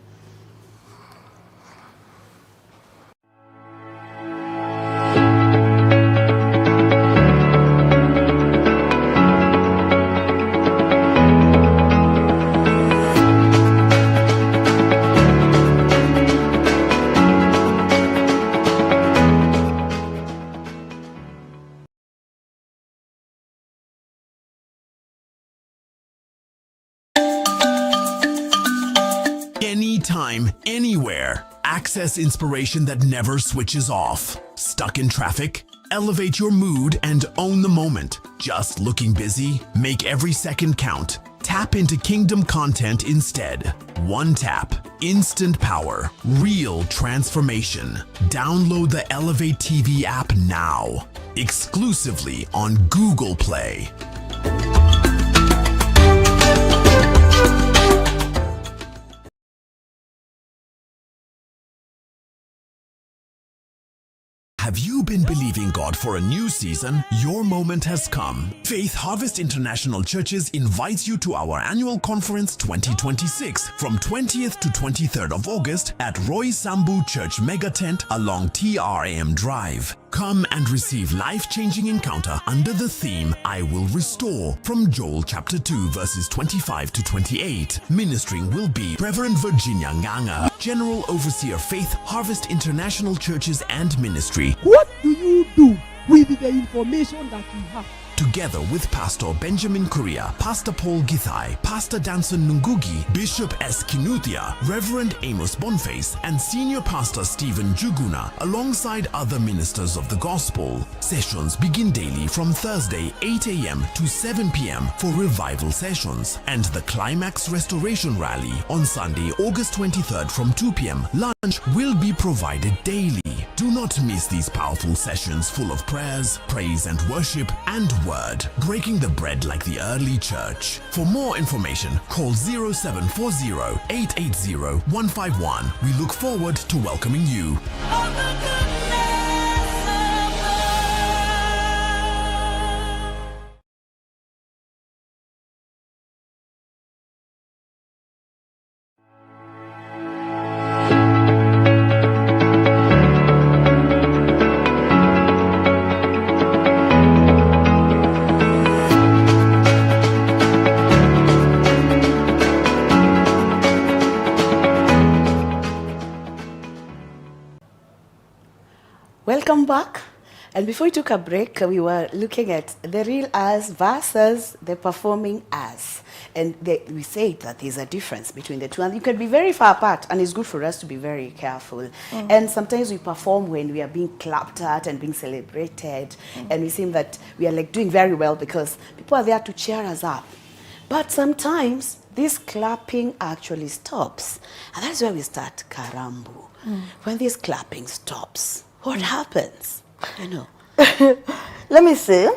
[SPEAKER 2] anytime, anywhere. Access inspiration that never switches off. Stuck in traffic? Elevate your mood and own the moment. Just looking busy? Make every second count. Tap into Kingdom content instead. One tap, instant power, real transformation. Download the Elevate TV app now. Exclusively on Google Play. Have you been believing God for a new season? Your moment has come. Faith Harvest International Churches invites you to our annual conference 2026 from 20th to 23rd of August at 𝗪𝗏𝗢 Church Mega Tent along TRAM Drive. Come and receive life-changing encounter under the theme, I Will Restore, from Joel chapter 2 verses 25 to 28. Ministering will be Reverend Virginia Nganga, General Overseer Faith Harvest International Churches and Ministry.
[SPEAKER 5] What do you do with the information that you have?
[SPEAKER 2] Together with Pastor Benjamin Korea, Pastor Paul Githai, Pastor Danson Nungugi, Bishop S. Kinuthia, Reverend Amos Boniface, and Senior Pastor Stephen Juguna, alongside other ministers of the gospel. Sessions begin daily from Thursday 8 a.m. to 7 p.m. for revival sessions, and the Climax Restoration Rally on Sunday, August 23rd from 2 p.m. Lunch will be provided daily. Do not miss these powerful sessions full of prayers, praise and worship, and word, breaking the bread like the early church. For more information, call 0740-880-151. We look forward to welcoming you.
[SPEAKER 3] Welcome back. And before we took a break, we were looking at the real us versus the performing us. And we say that there's a difference between the two. And you can be very far apart, and it's good for us to be very careful. And sometimes we perform when we are being clapped at and being celebrated. And we seem that we are like doing very well because people are there to cheer us up. But sometimes this clapping actually stops. And that's where we start karambu. When this clapping stops, what happens? You know.
[SPEAKER 4] Let me say,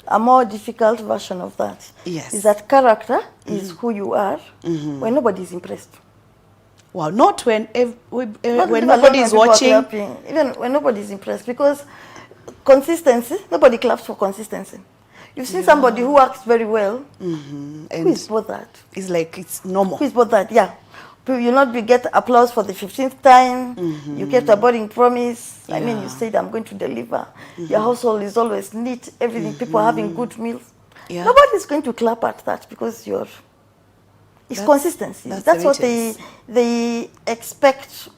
[SPEAKER 4] a more difficult version of that is that character is who you are when nobody is impressed.
[SPEAKER 3] Well, not when nobody is watching.
[SPEAKER 4] Even when nobody is impressed, because consistency, nobody claps for consistency. You've seen somebody who acts very well.
[SPEAKER 3] And
[SPEAKER 4] who is bothered?
[SPEAKER 3] It's like it's normal.
[SPEAKER 4] Who is bothered? Yeah. You'll not get applause for the 15th time. You kept a boarding promise. I mean, you said, I'm going to deliver. Your household is always neat. Everything. People are having good meals. Nobody's going to clap at that because it's consistency. That's what they expect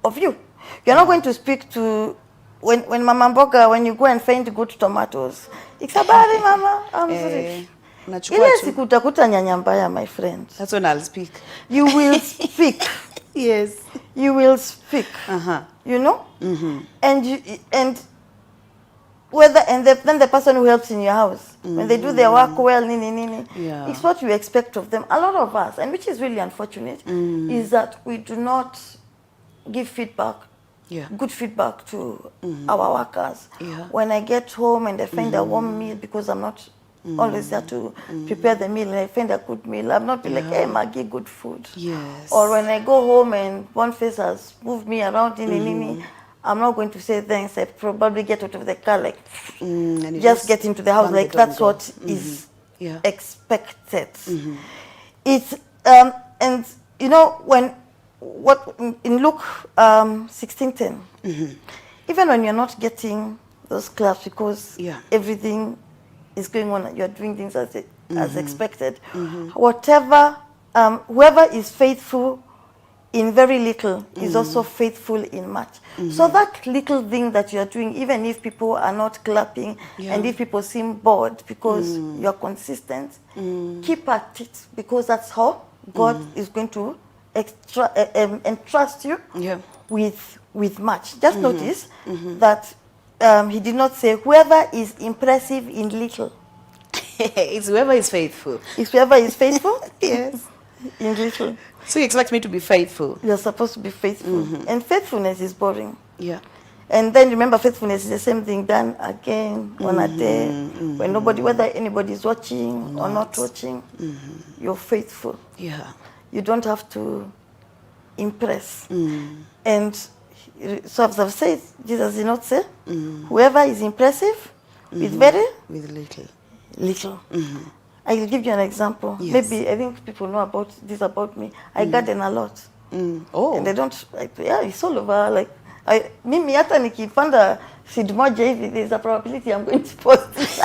[SPEAKER 4] of you. You're not going to speak to, when Mama Mboga, when you go and find good tomatoes, it's about Mama. I'm sorry. Ile siku utakuta nyanya mbaya, my friend.
[SPEAKER 3] That's when I'll speak.
[SPEAKER 4] You will speak.
[SPEAKER 3] Yes.
[SPEAKER 4] You will speak. You know? And then the person who helps in your house, when they do their work well, it's what you expect of them. A lot of us, and which is really unfortunate, is that we do not give feedback, good feedback to our workers. When I get home and I find a warm meal, because I'm not always there to prepare the meal, and I find a good meal, I'm not be like, hey Maggie, good food. Or when I go home and one face has moved me around, I'm not going to say thanks. I probably get out of the car like, just get into the house like that's what is expected. It's and you know in Luke 16:10, even when you're not getting those claps because everything is going on, you're doing things as expected. Whatever, whoever is faithful in very little is also faithful in much. So that little thing that you're doing, even if people are not clapping and if people seem bored because you're consistent, keep at it, because that's how God is going to entrust you
[SPEAKER 3] Yeah.
[SPEAKER 4] with much. Just notice that he did not say whoever is impressive in little.
[SPEAKER 3] It's whoever is faithful.
[SPEAKER 4] It's whoever is faithful.
[SPEAKER 3] Yes.
[SPEAKER 4] In little.
[SPEAKER 3] So you expect me to be faithful?
[SPEAKER 4] You're supposed to be faithful. And faithfulness is boring.
[SPEAKER 3] Yeah.
[SPEAKER 4] And then remember, faithfulness is the same thing done again on a day when nobody, whether anybody is watching or not watching, you're faithful.
[SPEAKER 3] Yeah.
[SPEAKER 4] You don't have to impress. And so as I've said, Jesus did not say, whoever is impressive with very
[SPEAKER 3] With little.
[SPEAKER 4] little. I will give you an example.
[SPEAKER 3] Yes.
[SPEAKER 4] Maybe I think people know about this about me. I garden a lot.
[SPEAKER 3] Oh.
[SPEAKER 4] And they don't, yeah, it's all over. Like, mimi hata nikipanda seed moja hivi, there's a probability I'm going to post it.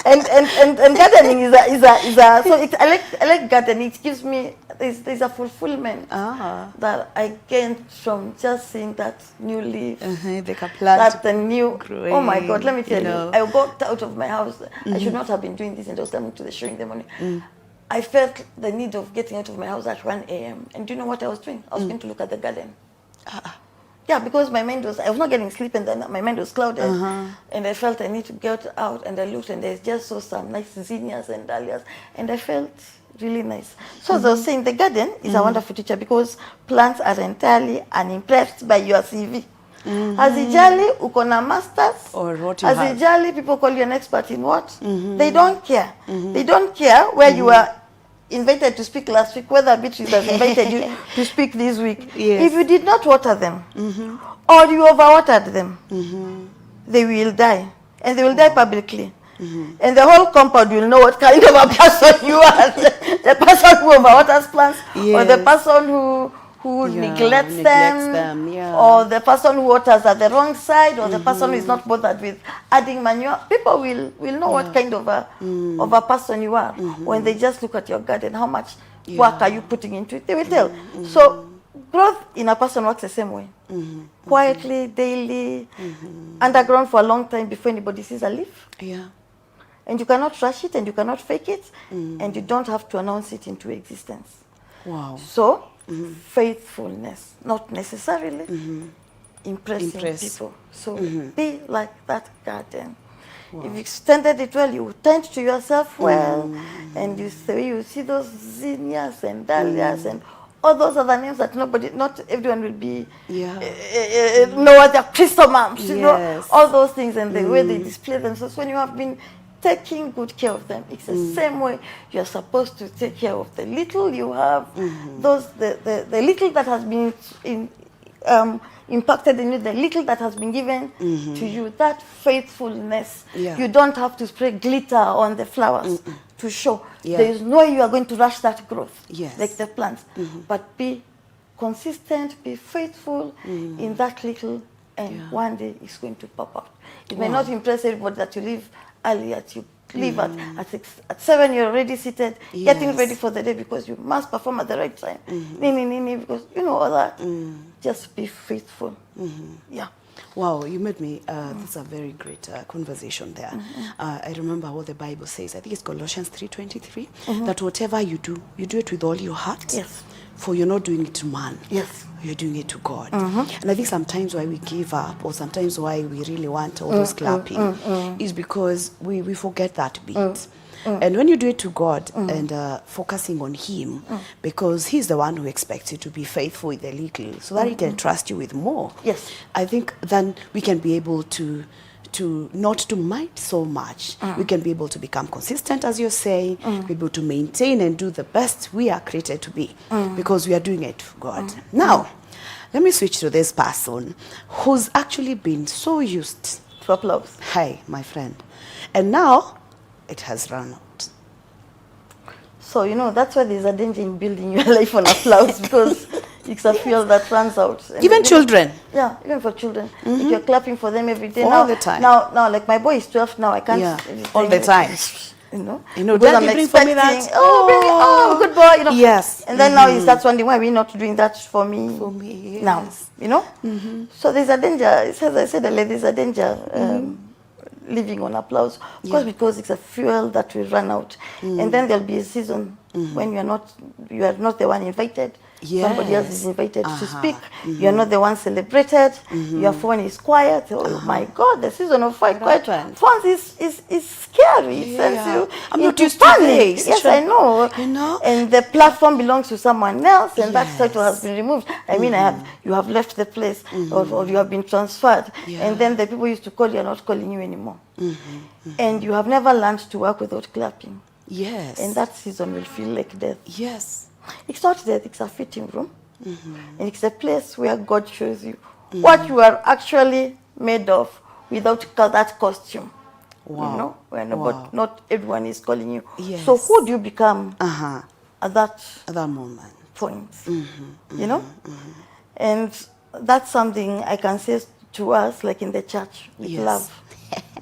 [SPEAKER 4] and gardening is a so I like gardening. It gives me there's a fulfillment that I gain from just seeing that new leaf, that the new
[SPEAKER 3] growing,
[SPEAKER 4] oh my God, let me tell
[SPEAKER 3] you know.
[SPEAKER 4] I got out of my house. I should not have been doing this, and I was coming to the show in the morning. I felt the need of getting out of my house at 1 a.m. And do you know what I was doing? I was going to look at the garden. Yeah, because my mind was, I was not getting sleep, and then my mind was clouded. And I felt I need to get out, and I looked, and I just saw some nice zinnias and dahlias, and I felt really nice. So as I was saying, the garden is a wonderful teacher because plants are entirely unimpressed by your CV. Hazijali uko na masters,
[SPEAKER 3] or what you have.
[SPEAKER 4] Hazijali people call you an expert in what? They don't care. They don't care where you were invited to speak last week, whether Beatrice has invited you to speak this week.
[SPEAKER 3] Yes.
[SPEAKER 4] If you did not water them, or you overwatered them, they will die. And they will die publicly. And the whole compound will know what kind of a person you are. The person who overwaters plants, or the person who neglects them, or the person who waters at the wrong side, or the person who is not bothered with adding manure. People will know what kind of a person you are when they just look at your garden. How much work are you putting into it? They will tell. So growth in a person works the same way. Quietly, daily, underground for a long time before anybody sees a leaf.
[SPEAKER 3] Yeah.
[SPEAKER 4] And you cannot rush it, and you cannot fake it, and you don't have to announce it into existence.
[SPEAKER 3] Wow.
[SPEAKER 4] So, faithfulness, not necessarily impressing people. So, be like that garden. Wow. If you extended it well, you tend to yourself well, and you see those zinnias and dahlias and all those other names that not everyone will be know what they're chrysanthemums, you know, all those things, and the way they display themselves. When you have been taking good care of them, it's the same way you're supposed to take care of the little you have, the little that has been impacted in you, the little that has been given to you, that faithfulness. You don't have to spray glitter on the flowers to show. There is no way you are going to rush that growth, like the plants. But be consistent, be faithful in that little, and one day it's going to pop out. It may not impress everybody that you live early, at 6, at 7 you're already seated, getting ready for the day because you must perform at the right time. Because you know all that. Just be faithful. Yeah.
[SPEAKER 3] Wow, you made me, that's a very great conversation there. I remember what the Bible says. I think it's Colossians 3:23, that whatever you do it with all your heart.
[SPEAKER 4] Yes.
[SPEAKER 3] For you're not doing it to man.
[SPEAKER 4] Yes.
[SPEAKER 3] You're doing it to God. And I think sometimes why we give up, or sometimes why we really want all those clapping, is because we forget that bit. And when you do it to God and focusing on Him, because He's the one who expects you to be faithful with the little, so that He can trust you with more.
[SPEAKER 4] Yes.
[SPEAKER 3] I think then we can be able to not to mind so much. We can be able to become consistent, as you're saying, be able to maintain and do the best we are created to be, because we are doing it for God. Now, let me switch to this person who's actually been so used
[SPEAKER 4] to applause.
[SPEAKER 3] Hi, my friend. And now, it has run out.
[SPEAKER 4] So, you know, that's why there's a danger in building your life on applause, because it's a fuel that runs out. And
[SPEAKER 3] even children.
[SPEAKER 4] Yeah, even for children. If you're clapping for them every day.
[SPEAKER 3] All the time.
[SPEAKER 4] Now, like my boy is 12 now, I can't.
[SPEAKER 3] Yeah, all the time.
[SPEAKER 4] You know,
[SPEAKER 3] Daddy,
[SPEAKER 4] I'm
[SPEAKER 3] bring for me that.
[SPEAKER 4] Bring me, good boy. You know.
[SPEAKER 3] Yes.
[SPEAKER 4] And then now he starts wondering, why are we not doing that for me?
[SPEAKER 3] For me, yes.
[SPEAKER 4] Now, you know. So there's a danger. As I said earlier, there's a danger living on applause. Of course, because it's a fuel that will run out. And then there'll be a season when you are not the one invited. Somebody else is invited to speak. You are not the one celebrated. Your phone is quiet. Oh my God, the season of quiet phones is scary. It sends you
[SPEAKER 3] I'm not
[SPEAKER 4] into
[SPEAKER 3] used to
[SPEAKER 4] panic.
[SPEAKER 3] this.
[SPEAKER 4] Yes, I know.
[SPEAKER 3] You know?
[SPEAKER 4] And the platform belongs to someone else, and that title has been removed. I mean, you have left the place, or you have been transferred, and then the people used to call you are not calling you anymore. And you have never learned to work without clapping.
[SPEAKER 3] Yes.
[SPEAKER 4] And that season will feel like death.
[SPEAKER 3] Yes.
[SPEAKER 4] It's not death, it's a fitting room. And it's a place where God shows you what you are actually made of without that costume.
[SPEAKER 3] Wow.
[SPEAKER 4] You know, but not everyone is calling you.
[SPEAKER 3] Yes.
[SPEAKER 4] So who do you become at that
[SPEAKER 3] moment?
[SPEAKER 4] Point? You know? And that's something I can say to us, like in the church, with love.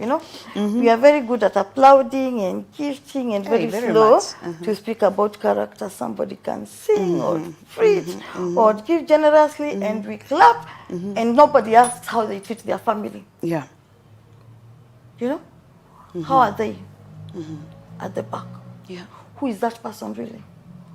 [SPEAKER 4] You know, we are very good at applauding and gifting and very slow to speak about character. Somebody can sing or preach or give generously and we clap and nobody asks how they treat their family.
[SPEAKER 3] Yeah.
[SPEAKER 4] You know, how are they at the back?
[SPEAKER 3] Yeah.
[SPEAKER 4] Who is that person really?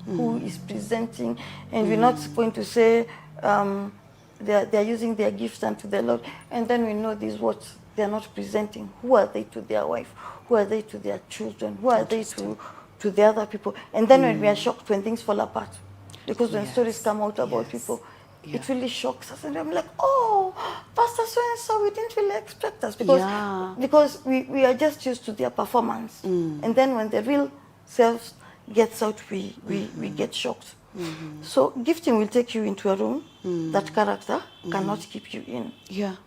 [SPEAKER 4] Who is presenting? And we're not going to say they're using their gifts unto the Lord. And then we know this what they're not presenting. Who are they to their wife? Who are they to their children? Who are they to the other people? And then when we are shocked when things fall apart. Because when stories come out about people, it really shocks us. And I'm like, oh, Pastor so-and-so, we didn't really expect us. Because we are just used to their performance. And then when the real self gets out, we get shocked. So gifting will take you into a room that character cannot keep you in.
[SPEAKER 3] Yeah.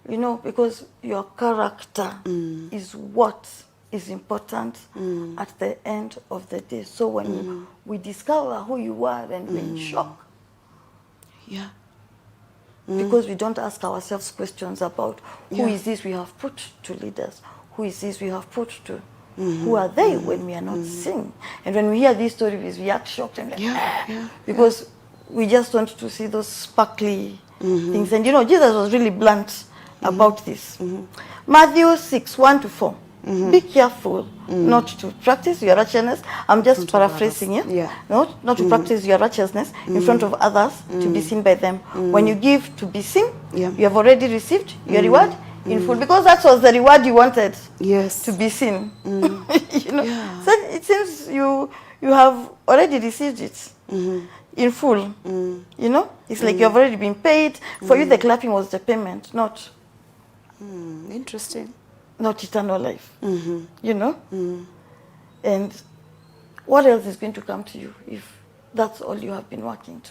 [SPEAKER 4] You know, because your character is what is important at the end of the day. So when we discover who you are and we're in shock.
[SPEAKER 3] Yeah.
[SPEAKER 4] Because we don't ask ourselves questions about who is this we have put to lead us? Who is this we have put to? Who are they when we are not seeing? And when we hear these stories, we act shocked and like, because we just want to see those sparkly things. And you know, Jesus was really blunt about this. Matthew 6:1-4. Be careful not to practice your righteousness. I'm just paraphrasing here. Not to practice your righteousness in front of others to be seen by them. When you give to be seen, you have already received your reward in full, because that was the reward you wanted. To be seen. You know, so it seems you have already received it in full. You know, it's like you have already been paid. For you, the clapping was the payment, not.
[SPEAKER 3] Interesting.
[SPEAKER 4] Not eternal life. You know? And what else is going to come to you if that's all you have been working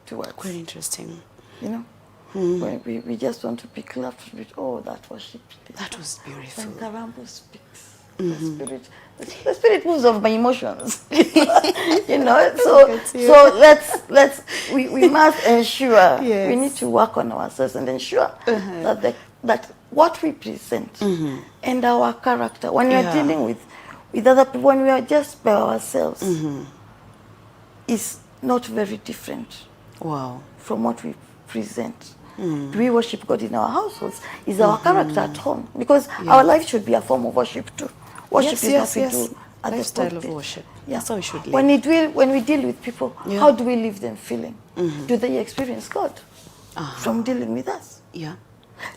[SPEAKER 4] towards?
[SPEAKER 3] Quite interesting.
[SPEAKER 4] You know? When we just want to be clapped with, oh, that worship.
[SPEAKER 3] That was beautiful.
[SPEAKER 4] When Karambo speaks, the spirit moves of my emotions. You know? So we must ensure, we need to work on ourselves and ensure that what we present and our character, when we are dealing with other people, when we are just by ourselves, is not very different from what we present. Do we worship God in our households? Is our character at home? Because our life should be a form of worship too. Worship is what we do at the
[SPEAKER 3] style of worship. That's how we should live.
[SPEAKER 4] When we deal with people, how do we leave them feeling? Do they experience God from dealing with us?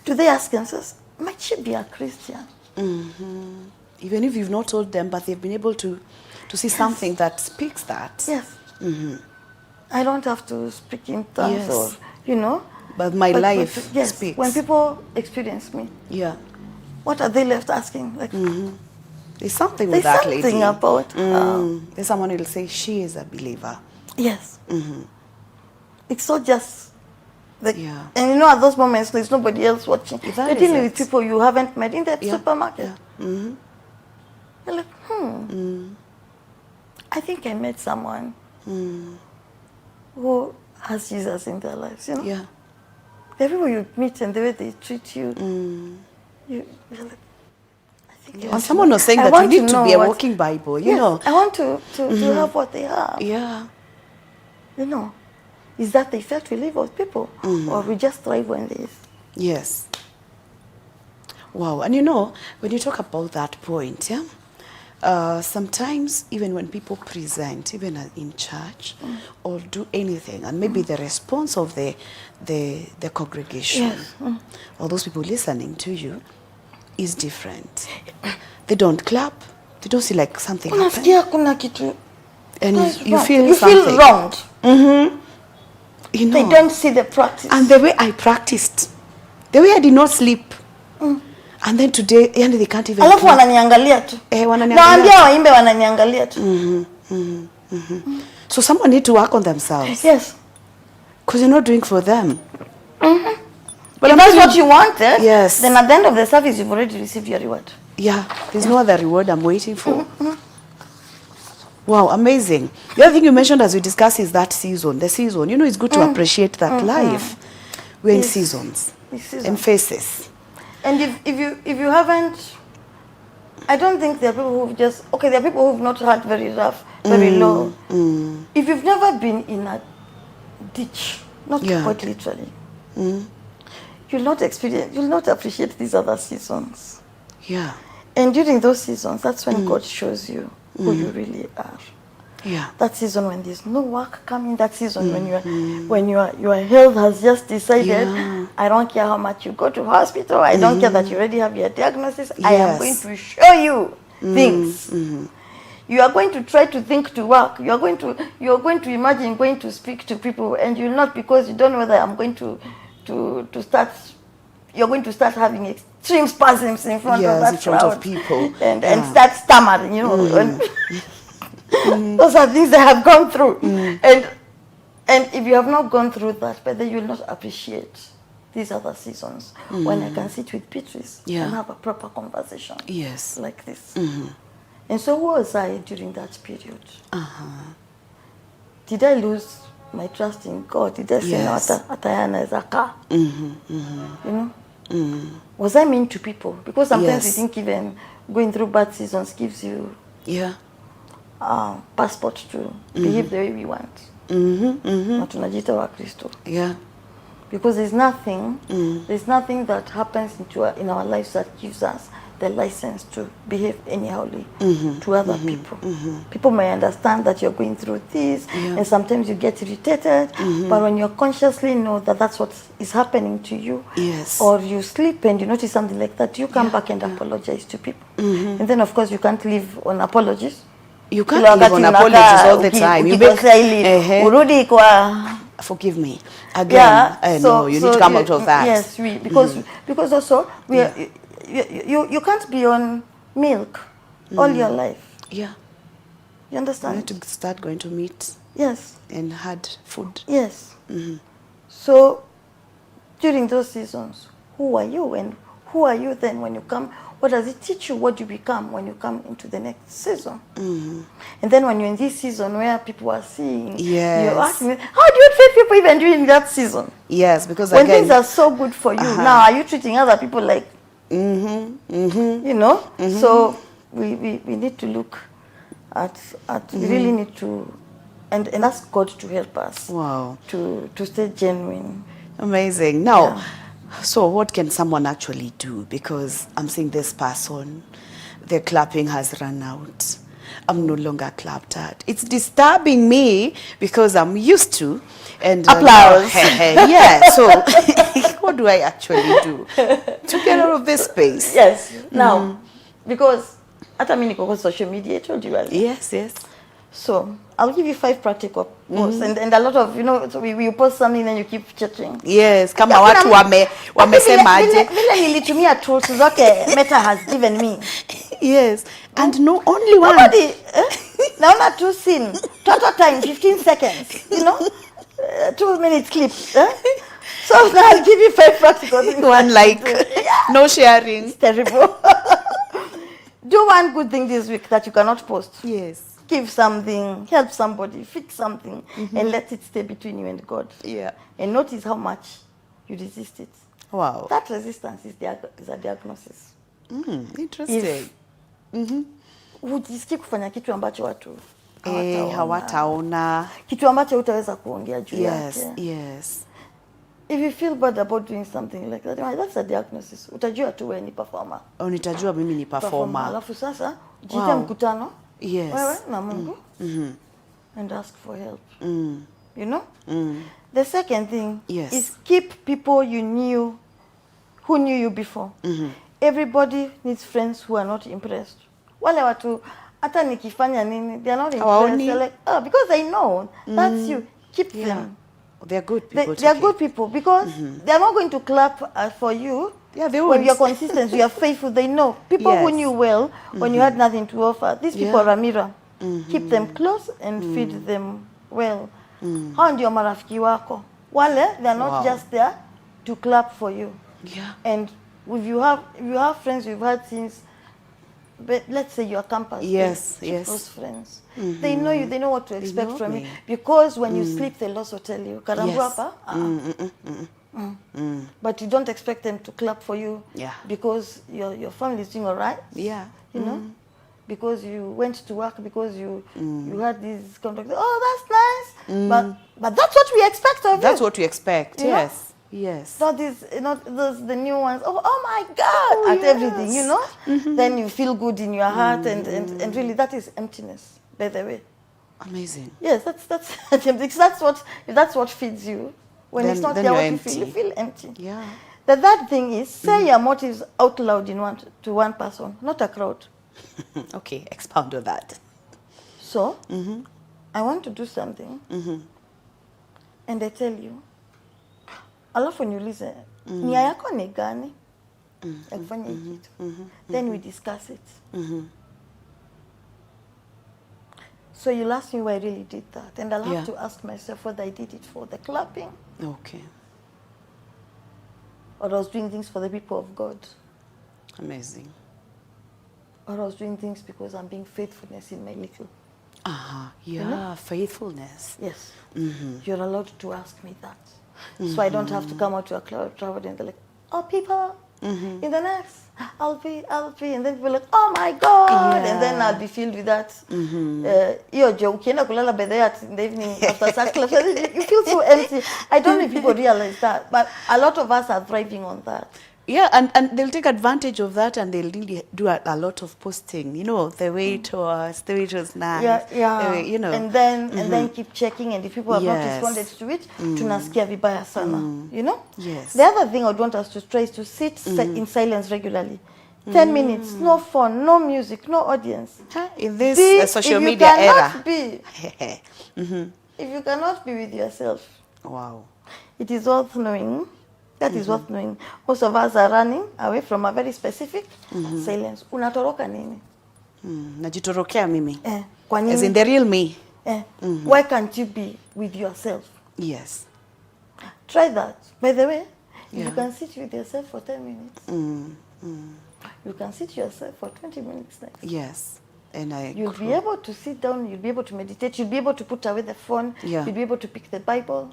[SPEAKER 4] Do they ask themselves, might she be a Christian?
[SPEAKER 3] Even if you've not told them, but they've been able to see something that speaks that.
[SPEAKER 4] Yes. I don't have to speak in tongues or, you know.
[SPEAKER 3] But my life speaks.
[SPEAKER 4] When people experience me, what are they left asking? Like,
[SPEAKER 3] there's something with that lady.
[SPEAKER 4] There's something about
[SPEAKER 3] there's someone who will say, she is a believer.
[SPEAKER 4] Yes. It's not just... and you know, at those moments, there's nobody else watching. You're dealing with people you haven't met in the supermarket. You're like, I think I met someone who has Jesus in their lives, you know? The people you meet and the way they treat you, you're like, I think
[SPEAKER 3] and someone was saying that you need to be a walking Bible, you know?
[SPEAKER 4] I want to have what they have. You know? Is that they felt we live with people, or we just thrive when there is?
[SPEAKER 3] Wow, and you know, when you talk about that point, yeah, sometimes even when people present, even in church, or do anything, and maybe the response of the congregation, or those people listening to you, is different. They don't clap. They don't see like something happen. And you feel
[SPEAKER 4] wronged.
[SPEAKER 3] You know,
[SPEAKER 4] they don't see the practice.
[SPEAKER 3] And the way I practiced, the way I did not sleep, and then today, they can't even.
[SPEAKER 4] Alafu wananiangalia tu. Naambia waimbe wananiangalia tu.
[SPEAKER 3] So someone need to work on themselves.
[SPEAKER 4] Yes.
[SPEAKER 3] Because you're not doing for them.
[SPEAKER 4] But if that's what you wanted,
[SPEAKER 3] yes,
[SPEAKER 4] then at the end of the service, you've already received your reward.
[SPEAKER 3] Yeah, there's no other reward I'm waiting for. Wow, amazing. The other thing you mentioned as we discussed is that season. The season. You know, it's good to appreciate that life. We're in seasons and phases.
[SPEAKER 4] And if you haven't, I don't think there are people who've just, there are people who've not had very rough, very low. If you've never been in a ditch, not quite literally, you'll not appreciate these other seasons.
[SPEAKER 3] Yeah.
[SPEAKER 4] And during those seasons, that's when God shows you who you really are.
[SPEAKER 3] Yeah.
[SPEAKER 4] That season when there's no work coming, that season when your health has just decided, I don't care how much you go to hospital, I don't care that you already have your diagnosis, I am going to show you things. You are going to try to think to work. You are going to imagine going to speak to people, and you'll not, because you don't know whether I'm going to start. You're going to start having extreme spasms in front of that crowd
[SPEAKER 3] of people,
[SPEAKER 4] and start stammering. You know, those are things I have gone through, and if you have not gone through that, but then you will not appreciate these other seasons when I can sit with Beatrice and have a proper conversation.
[SPEAKER 3] Yes,
[SPEAKER 4] like this. And so, what was I during that period? Did I lose my trust in God? Did I say, no, Atayana is a car? You know? Was I mean to people? Because sometimes we think even going through bad seasons gives you passport to behave the way we want. Na tunajiita wa Kristo.
[SPEAKER 3] Yeah.
[SPEAKER 4] Because there's nothing that happens in our lives that gives us the license to behave anyhowly to other people. People may understand that you're going through this, and sometimes you get irritated, but when you consciously know that that's what is happening to you, or you sleep and you notice something like that, you come back and apologize to people. And then, of course, you can't live on apologies.
[SPEAKER 3] You can't live on apologies all the time. You forgive me again. No, you need to come out of that.
[SPEAKER 4] Yes, because also you can't be on milk all your life.
[SPEAKER 3] Yeah.
[SPEAKER 4] You understand?
[SPEAKER 3] You need to start going to meat.
[SPEAKER 4] Yes.
[SPEAKER 3] And hard food.
[SPEAKER 4] Yes. So during those seasons, who are you, and who are you then when you come? What does it teach you? What you become when you come into the next season? And then when you're in this season where people are seeing, you ask me, how do you treat people even during that season?
[SPEAKER 3] Yes, because
[SPEAKER 4] when things are so good for you, now are you treating other people like, you know? So we need to look at we really need to, and ask God to help us.
[SPEAKER 3] Wow.
[SPEAKER 4] To stay genuine.
[SPEAKER 3] Amazing. Now, so what can someone actually do? Because I'm seeing this person, the clapping has run out. I'm no longer clapped at. It's disturbing me because I'm used to. And
[SPEAKER 4] applause.
[SPEAKER 3] Yeah, so what do I actually do to get out of this space?
[SPEAKER 4] Yes. Now, because at a minute on social media, I told you earlier.
[SPEAKER 3] Yes.
[SPEAKER 4] So I'll give you 5 practical posts, and a lot of, you know, so we post something and you keep chatting.
[SPEAKER 3] Yes, kama watu wamesemaje.
[SPEAKER 4] Vile nilitumia tools zote Meta has given me.
[SPEAKER 3] Yes, and no only one.
[SPEAKER 4] Nobody, naona tu scene, total time 15 seconds, you know, 2 minutes clip. So now I'll give you 5 practical things.
[SPEAKER 3] One like, no sharing.
[SPEAKER 4] It's terrible. Do one good thing this week that you cannot post.
[SPEAKER 3] Yes.
[SPEAKER 4] Give something, help somebody, fix something, and let it stay between you and God.
[SPEAKER 3] Yeah.
[SPEAKER 4] And notice how much you resist it.
[SPEAKER 3] Wow.
[SPEAKER 4] That resistance is a diagnosis.
[SPEAKER 3] Interesting.
[SPEAKER 4] Hujisikia kufanya kitu ambacho watu
[SPEAKER 3] hawataona.
[SPEAKER 4] Kitu ambacho utaweza kuongea juu yake.
[SPEAKER 3] Yes.
[SPEAKER 4] if you feel bad about doing something like that, that's a diagnosis. Utajua tu wewe ni performer.
[SPEAKER 3] Nitajua mimi ni performer.
[SPEAKER 4] Alafu sasa jite mkutano.
[SPEAKER 3] Yes.
[SPEAKER 4] Wewe na Mungu. And ask for help. You know? The second thing is keep people you knew, who knew you before. Everybody needs friends who are not impressed. Wale watu hata nikifanya nini, they are not impressed. They're like, oh, because they know that's you. Keep them.
[SPEAKER 3] They're good people.
[SPEAKER 4] They are good people because they are not going to clap for you.
[SPEAKER 3] Yeah, they
[SPEAKER 4] when you are consistent, you are faithful. They know people who knew well when you had nothing to offer. These people are a mirror. Keep them close and feed them well. Hao ndio marafiki wako. Wale, they are not just there to clap for you.
[SPEAKER 3] Yeah.
[SPEAKER 4] And if you have friends you've had since, but let's say your campus.
[SPEAKER 3] Yes.
[SPEAKER 4] Close friends. They know you. They know what to expect from you. Because when you sleep, they'll also tell you. But you don't expect them to clap for you. Yeah. Because your family is doing all right.
[SPEAKER 3] Yeah.
[SPEAKER 4] You know. Because you went to work, because you had these contracts. Oh, that's nice. But that's what we expect of you.
[SPEAKER 3] That's what we expect.
[SPEAKER 4] You
[SPEAKER 3] yes.
[SPEAKER 4] know?
[SPEAKER 3] Yes.
[SPEAKER 4] Not these, not those the new ones. Oh my God! At everything, you know. Then you feel good in your heart, and really that is emptiness. By the way.
[SPEAKER 3] Amazing.
[SPEAKER 4] Yes, that's what feeds you. When it's not there, what you feel empty. Yeah. The third thing is say your motives out loud to one person, not a crowd.
[SPEAKER 3] Okay, expound on that.
[SPEAKER 4] So, I want to do something, and I tell you, alafu niulize, nia yako ni gani? Ya kufanya kitu. Then we discuss it. So you'll ask me why I really did that, and I'll have to ask myself whether I did it for the clapping.
[SPEAKER 3] Okay.
[SPEAKER 4] Or I was doing things for the people of God.
[SPEAKER 3] Amazing.
[SPEAKER 4] Or I was doing things because I'm being faithfulness in my little.
[SPEAKER 3] Yeah,
[SPEAKER 4] you know?
[SPEAKER 3] faithfulness.
[SPEAKER 4] Yes. You're allowed to ask me that. So I don't have to come out to a crowd and they're like, oh, people, in the next, I'll be, and then people are like, oh my God, and then I'll be filled with that. Ukienda kulala by the in the evening after class, you feel so empty. I don't know if people realize that, but a lot of us are thriving on that.
[SPEAKER 3] Yeah, and they'll take advantage of that, and they'll really do a lot of posting. You know, the way it was nice.
[SPEAKER 4] Yeah.
[SPEAKER 3] You know,
[SPEAKER 4] and then keep checking, and if people have not responded to it, tunasikia vibaya sana. You know.
[SPEAKER 3] Yes.
[SPEAKER 4] The other thing I would want us to try is to sit in silence regularly. 10 minutes, no phone, no music, no audience.
[SPEAKER 3] In this social media era.
[SPEAKER 4] If you cannot be with yourself.
[SPEAKER 3] Wow.
[SPEAKER 4] It is worth knowing. That is worth knowing. Most of us are running away from a very specific silence. Unatoroka nini?
[SPEAKER 3] Najitorokea mimi.
[SPEAKER 4] Kwa nini?
[SPEAKER 3] As in the real me.
[SPEAKER 4] Why can't you be with yourself?
[SPEAKER 3] Yes.
[SPEAKER 4] Try that. By the way, you can sit with yourself for 10 minutes. You can sit yourself for 20 minutes next.
[SPEAKER 3] Yes. And
[SPEAKER 4] you'll be able to sit down, you'll be able to meditate, you'll be able to put away the phone, you'll be able to pick the Bible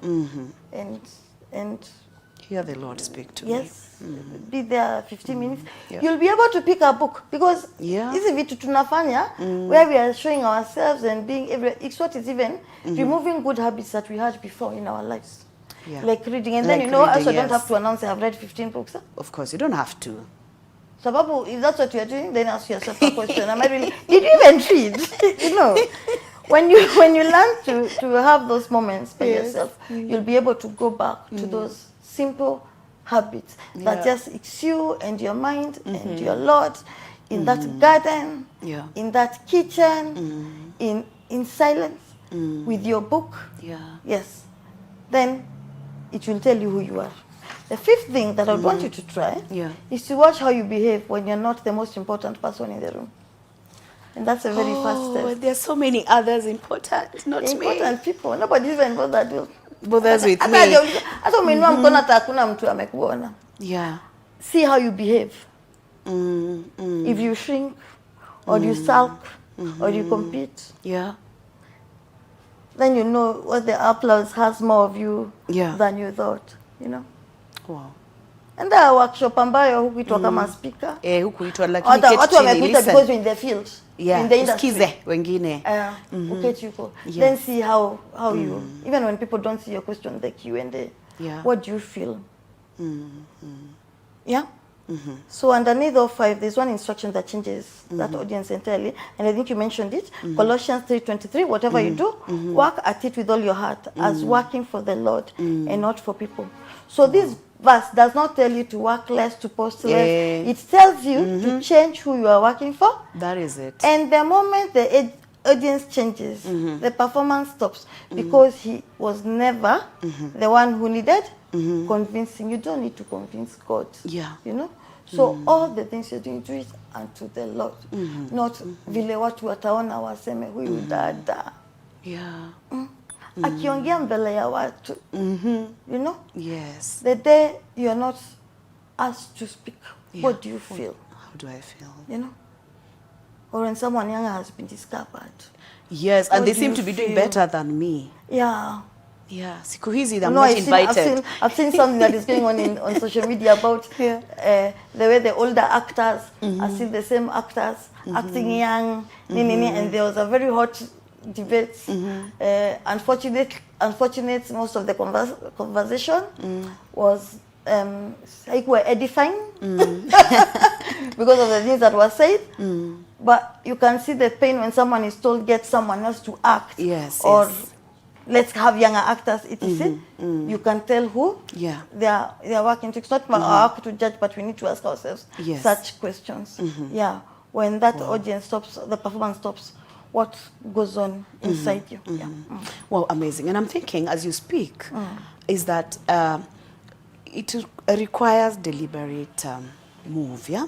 [SPEAKER 4] and
[SPEAKER 3] hear the Lord speak to me.
[SPEAKER 4] Yes. Be there 15 minutes. You'll be able to pick a book because hizi vitu tunafanya where we are showing ourselves and being everywhere. It's what is even removing good habits that we had before in our lives. Like reading. And then you also don't have to announce I have read 15 books. Huh?
[SPEAKER 3] Of course, you don't have to.
[SPEAKER 4] Sababu, if that's what you are doing, then ask yourself a question. Am I really, did you even read? You know, when you learn to have those moments by yourself, you'll be able to go back to those simple habits that just it's you and your mind and your Lord in that garden, in that kitchen, in silence, with your book. Yes. Then it will tell you who you are. The fifth thing that I would want you to try is to watch how you behave when you're not the most important person in the room. And that's a very first step.
[SPEAKER 3] There's so many others important, not
[SPEAKER 4] important people. Nobody's even bothered
[SPEAKER 3] with me.
[SPEAKER 4] Hata umeinua mkono hata hakuna mtu amekuona. See how you behave. If you shrink or you sulk or you compete. Then you know what the applause has more of you than you thought, you know.
[SPEAKER 3] Wow.
[SPEAKER 4] And there are workshop ambayo hukuitwa kama speaker.
[SPEAKER 3] Hukuitwa lakini keti chini.
[SPEAKER 4] Watu wamekuita because you're in the field. In the industry.
[SPEAKER 3] Usikize wengine.
[SPEAKER 4] Uketi yuko. Then see how you, even when people don't see your question, the Q&A.
[SPEAKER 3] Yeah.
[SPEAKER 4] What do you feel? Yeah? So underneath all 5, there's one instruction that changes that audience entirely. And I think you mentioned it. Colossians 3:23, whatever you do, work at it with all your heart as working for the Lord and not for people. So this verse does not tell you to work less, to post less. It tells you to change who you are working for.
[SPEAKER 3] That is it.
[SPEAKER 4] And the moment the audience changes, the performance stops, because he was never the one who needed convincing. You don't need to convince God.
[SPEAKER 3] Yeah.
[SPEAKER 4] You know? So all the things you're doing, do it unto the Lord. Not vile watu wataona waseme huyu dada.
[SPEAKER 3] Yeah.
[SPEAKER 4] Akiongea mbele ya watu. You know?
[SPEAKER 3] Yes.
[SPEAKER 4] The day you're not asked to speak, what do you feel?
[SPEAKER 3] How do I feel?
[SPEAKER 4] You know? Or when someone younger has been discovered.
[SPEAKER 3] Yes, and
[SPEAKER 4] What
[SPEAKER 3] they
[SPEAKER 4] do
[SPEAKER 3] seem
[SPEAKER 4] you
[SPEAKER 3] to be doing
[SPEAKER 4] feel?
[SPEAKER 3] better than me.
[SPEAKER 4] Yeah.
[SPEAKER 3] Yeah. Siku hizi, I'm
[SPEAKER 4] No,
[SPEAKER 3] not
[SPEAKER 4] I've
[SPEAKER 3] invited.
[SPEAKER 4] I've seen something that is going on on social media about the way the older actors are still the same actors acting young, and there was a very hot debate. Unfortunate, most of the conversation was like we're edifying because of the things that were said. But you can see the pain when someone is told, get someone else to act.
[SPEAKER 3] Yes,
[SPEAKER 4] or
[SPEAKER 3] yes.
[SPEAKER 4] let's have younger actors, etc. You can tell who they are working to. It's not our work to judge, but we need to ask ourselves such questions. Yeah, when that audience stops, the performance stops, what goes on inside you? Yeah.
[SPEAKER 3] Wow, amazing. And I'm thinking, as you speak, is that it requires deliberate move, yeah?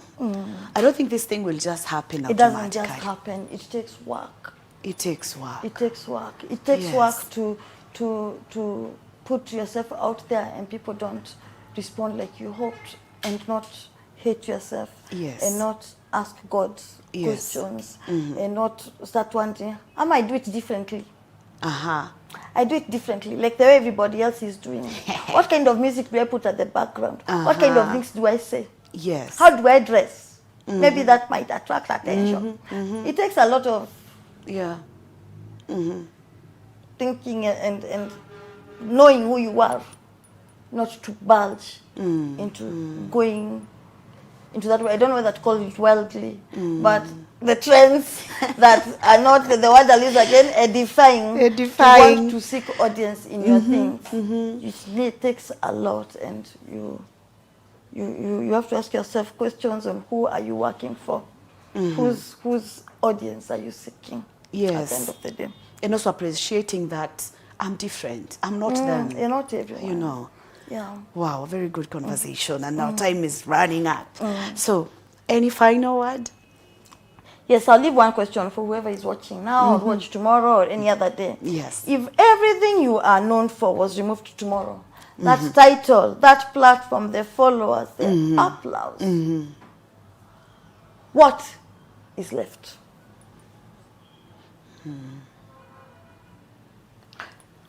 [SPEAKER 3] I don't think this thing will just happen
[SPEAKER 4] It
[SPEAKER 3] automatically.
[SPEAKER 4] doesn't just happen. It takes work.
[SPEAKER 3] It takes work.
[SPEAKER 4] It takes work. It takes work to put yourself out there and people don't respond like you hoped, and not hate yourself, and not ask God questions, and not start wondering, I might do it differently. I do it differently, like the way everybody else is doing. What kind of music do I put at the background? What kind of things do I say?
[SPEAKER 3] Yes.
[SPEAKER 4] How do I dress? Maybe that might attract attention. It takes a lot of thinking and knowing who you are, not to bulge into going into that way. I don't know whether to call it worldly, but the trends that are not, the word I use again, edifying. You want to seek audience in your things. It takes a lot, and you have to ask yourself questions on who are you working for, whose audience are you seeking at the end of the day.
[SPEAKER 3] And also appreciating that I'm different. I'm not them.
[SPEAKER 4] You're not everyone.
[SPEAKER 3] You know.
[SPEAKER 4] Yeah.
[SPEAKER 3] Wow, a very good conversation. And now time is running out. So, any final word?
[SPEAKER 4] Yes, I'll leave one question for whoever is watching now, or watch tomorrow, or any other day.
[SPEAKER 3] Yes.
[SPEAKER 4] If everything you are known for was removed tomorrow, that title, that platform, the followers, the applause, what is left?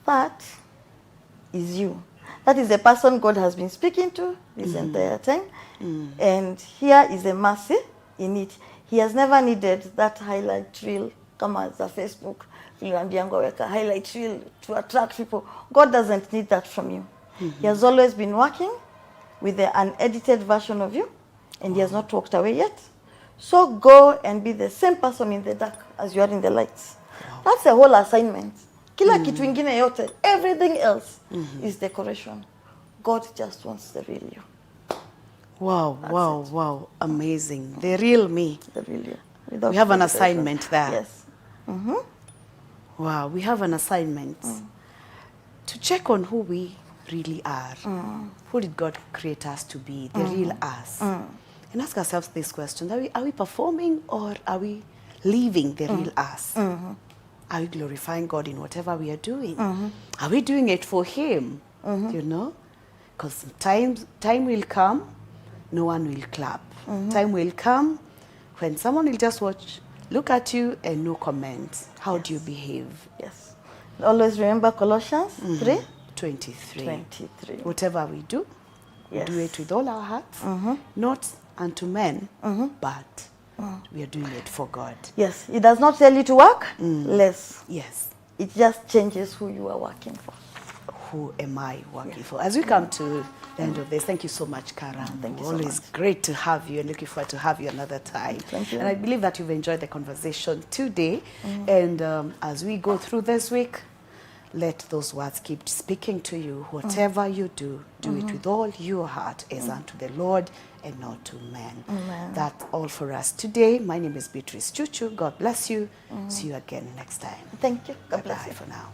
[SPEAKER 4] That is you. That is the person God has been speaking to this entire time. And here is a mercy in it. He has never needed that highlight reel, come as a Facebook, highlight reel to attract people. God doesn't need that from you. He has always been working with the unedited version of you, and he has not walked away yet. So go and be the same person in the dark as you are in the lights. That's the whole assignment. Kila kitu ingine yote, everything else is decoration. God just wants the real you.
[SPEAKER 3] Wow, wow, amazing. The real me.
[SPEAKER 4] The real you.
[SPEAKER 3] We have an assignment there.
[SPEAKER 4] Yes.
[SPEAKER 3] Wow, we have an assignment to check on who we really are. Who did God create us to be? The real us. And ask ourselves this question: Are we performing, or are we living the real us? Are we glorifying God in whatever we are doing? Are we doing it for Him? You know? Because time will come, no one will clap. Time will come when someone will just look at you and no comments. How do you behave?
[SPEAKER 4] Yes. Always remember Colossians
[SPEAKER 3] 3:23. Whatever we do, we do it with all our hearts, not unto men, but we are doing it for God.
[SPEAKER 4] Yes. It does not tell you to work less.
[SPEAKER 3] Yes.
[SPEAKER 4] It just changes who you are working for.
[SPEAKER 3] who am I working for? As we come to the end of this, thank you so much, Kara.
[SPEAKER 4] Thank you so
[SPEAKER 3] Always
[SPEAKER 4] much.
[SPEAKER 3] great to have you and looking forward to have you another time.
[SPEAKER 4] Thank you.
[SPEAKER 3] And I believe that you've enjoyed the conversation today. And as we go through this week, let those words keep speaking to you. Whatever you do, do it with all your heart as unto the Lord and not to men.
[SPEAKER 4] Amen.
[SPEAKER 3] That's all for us today. My name is Beatrice Chuchu. God bless you. See you again next time.
[SPEAKER 4] Thank you. God bless
[SPEAKER 3] Bye-bye
[SPEAKER 4] you.
[SPEAKER 3] for now.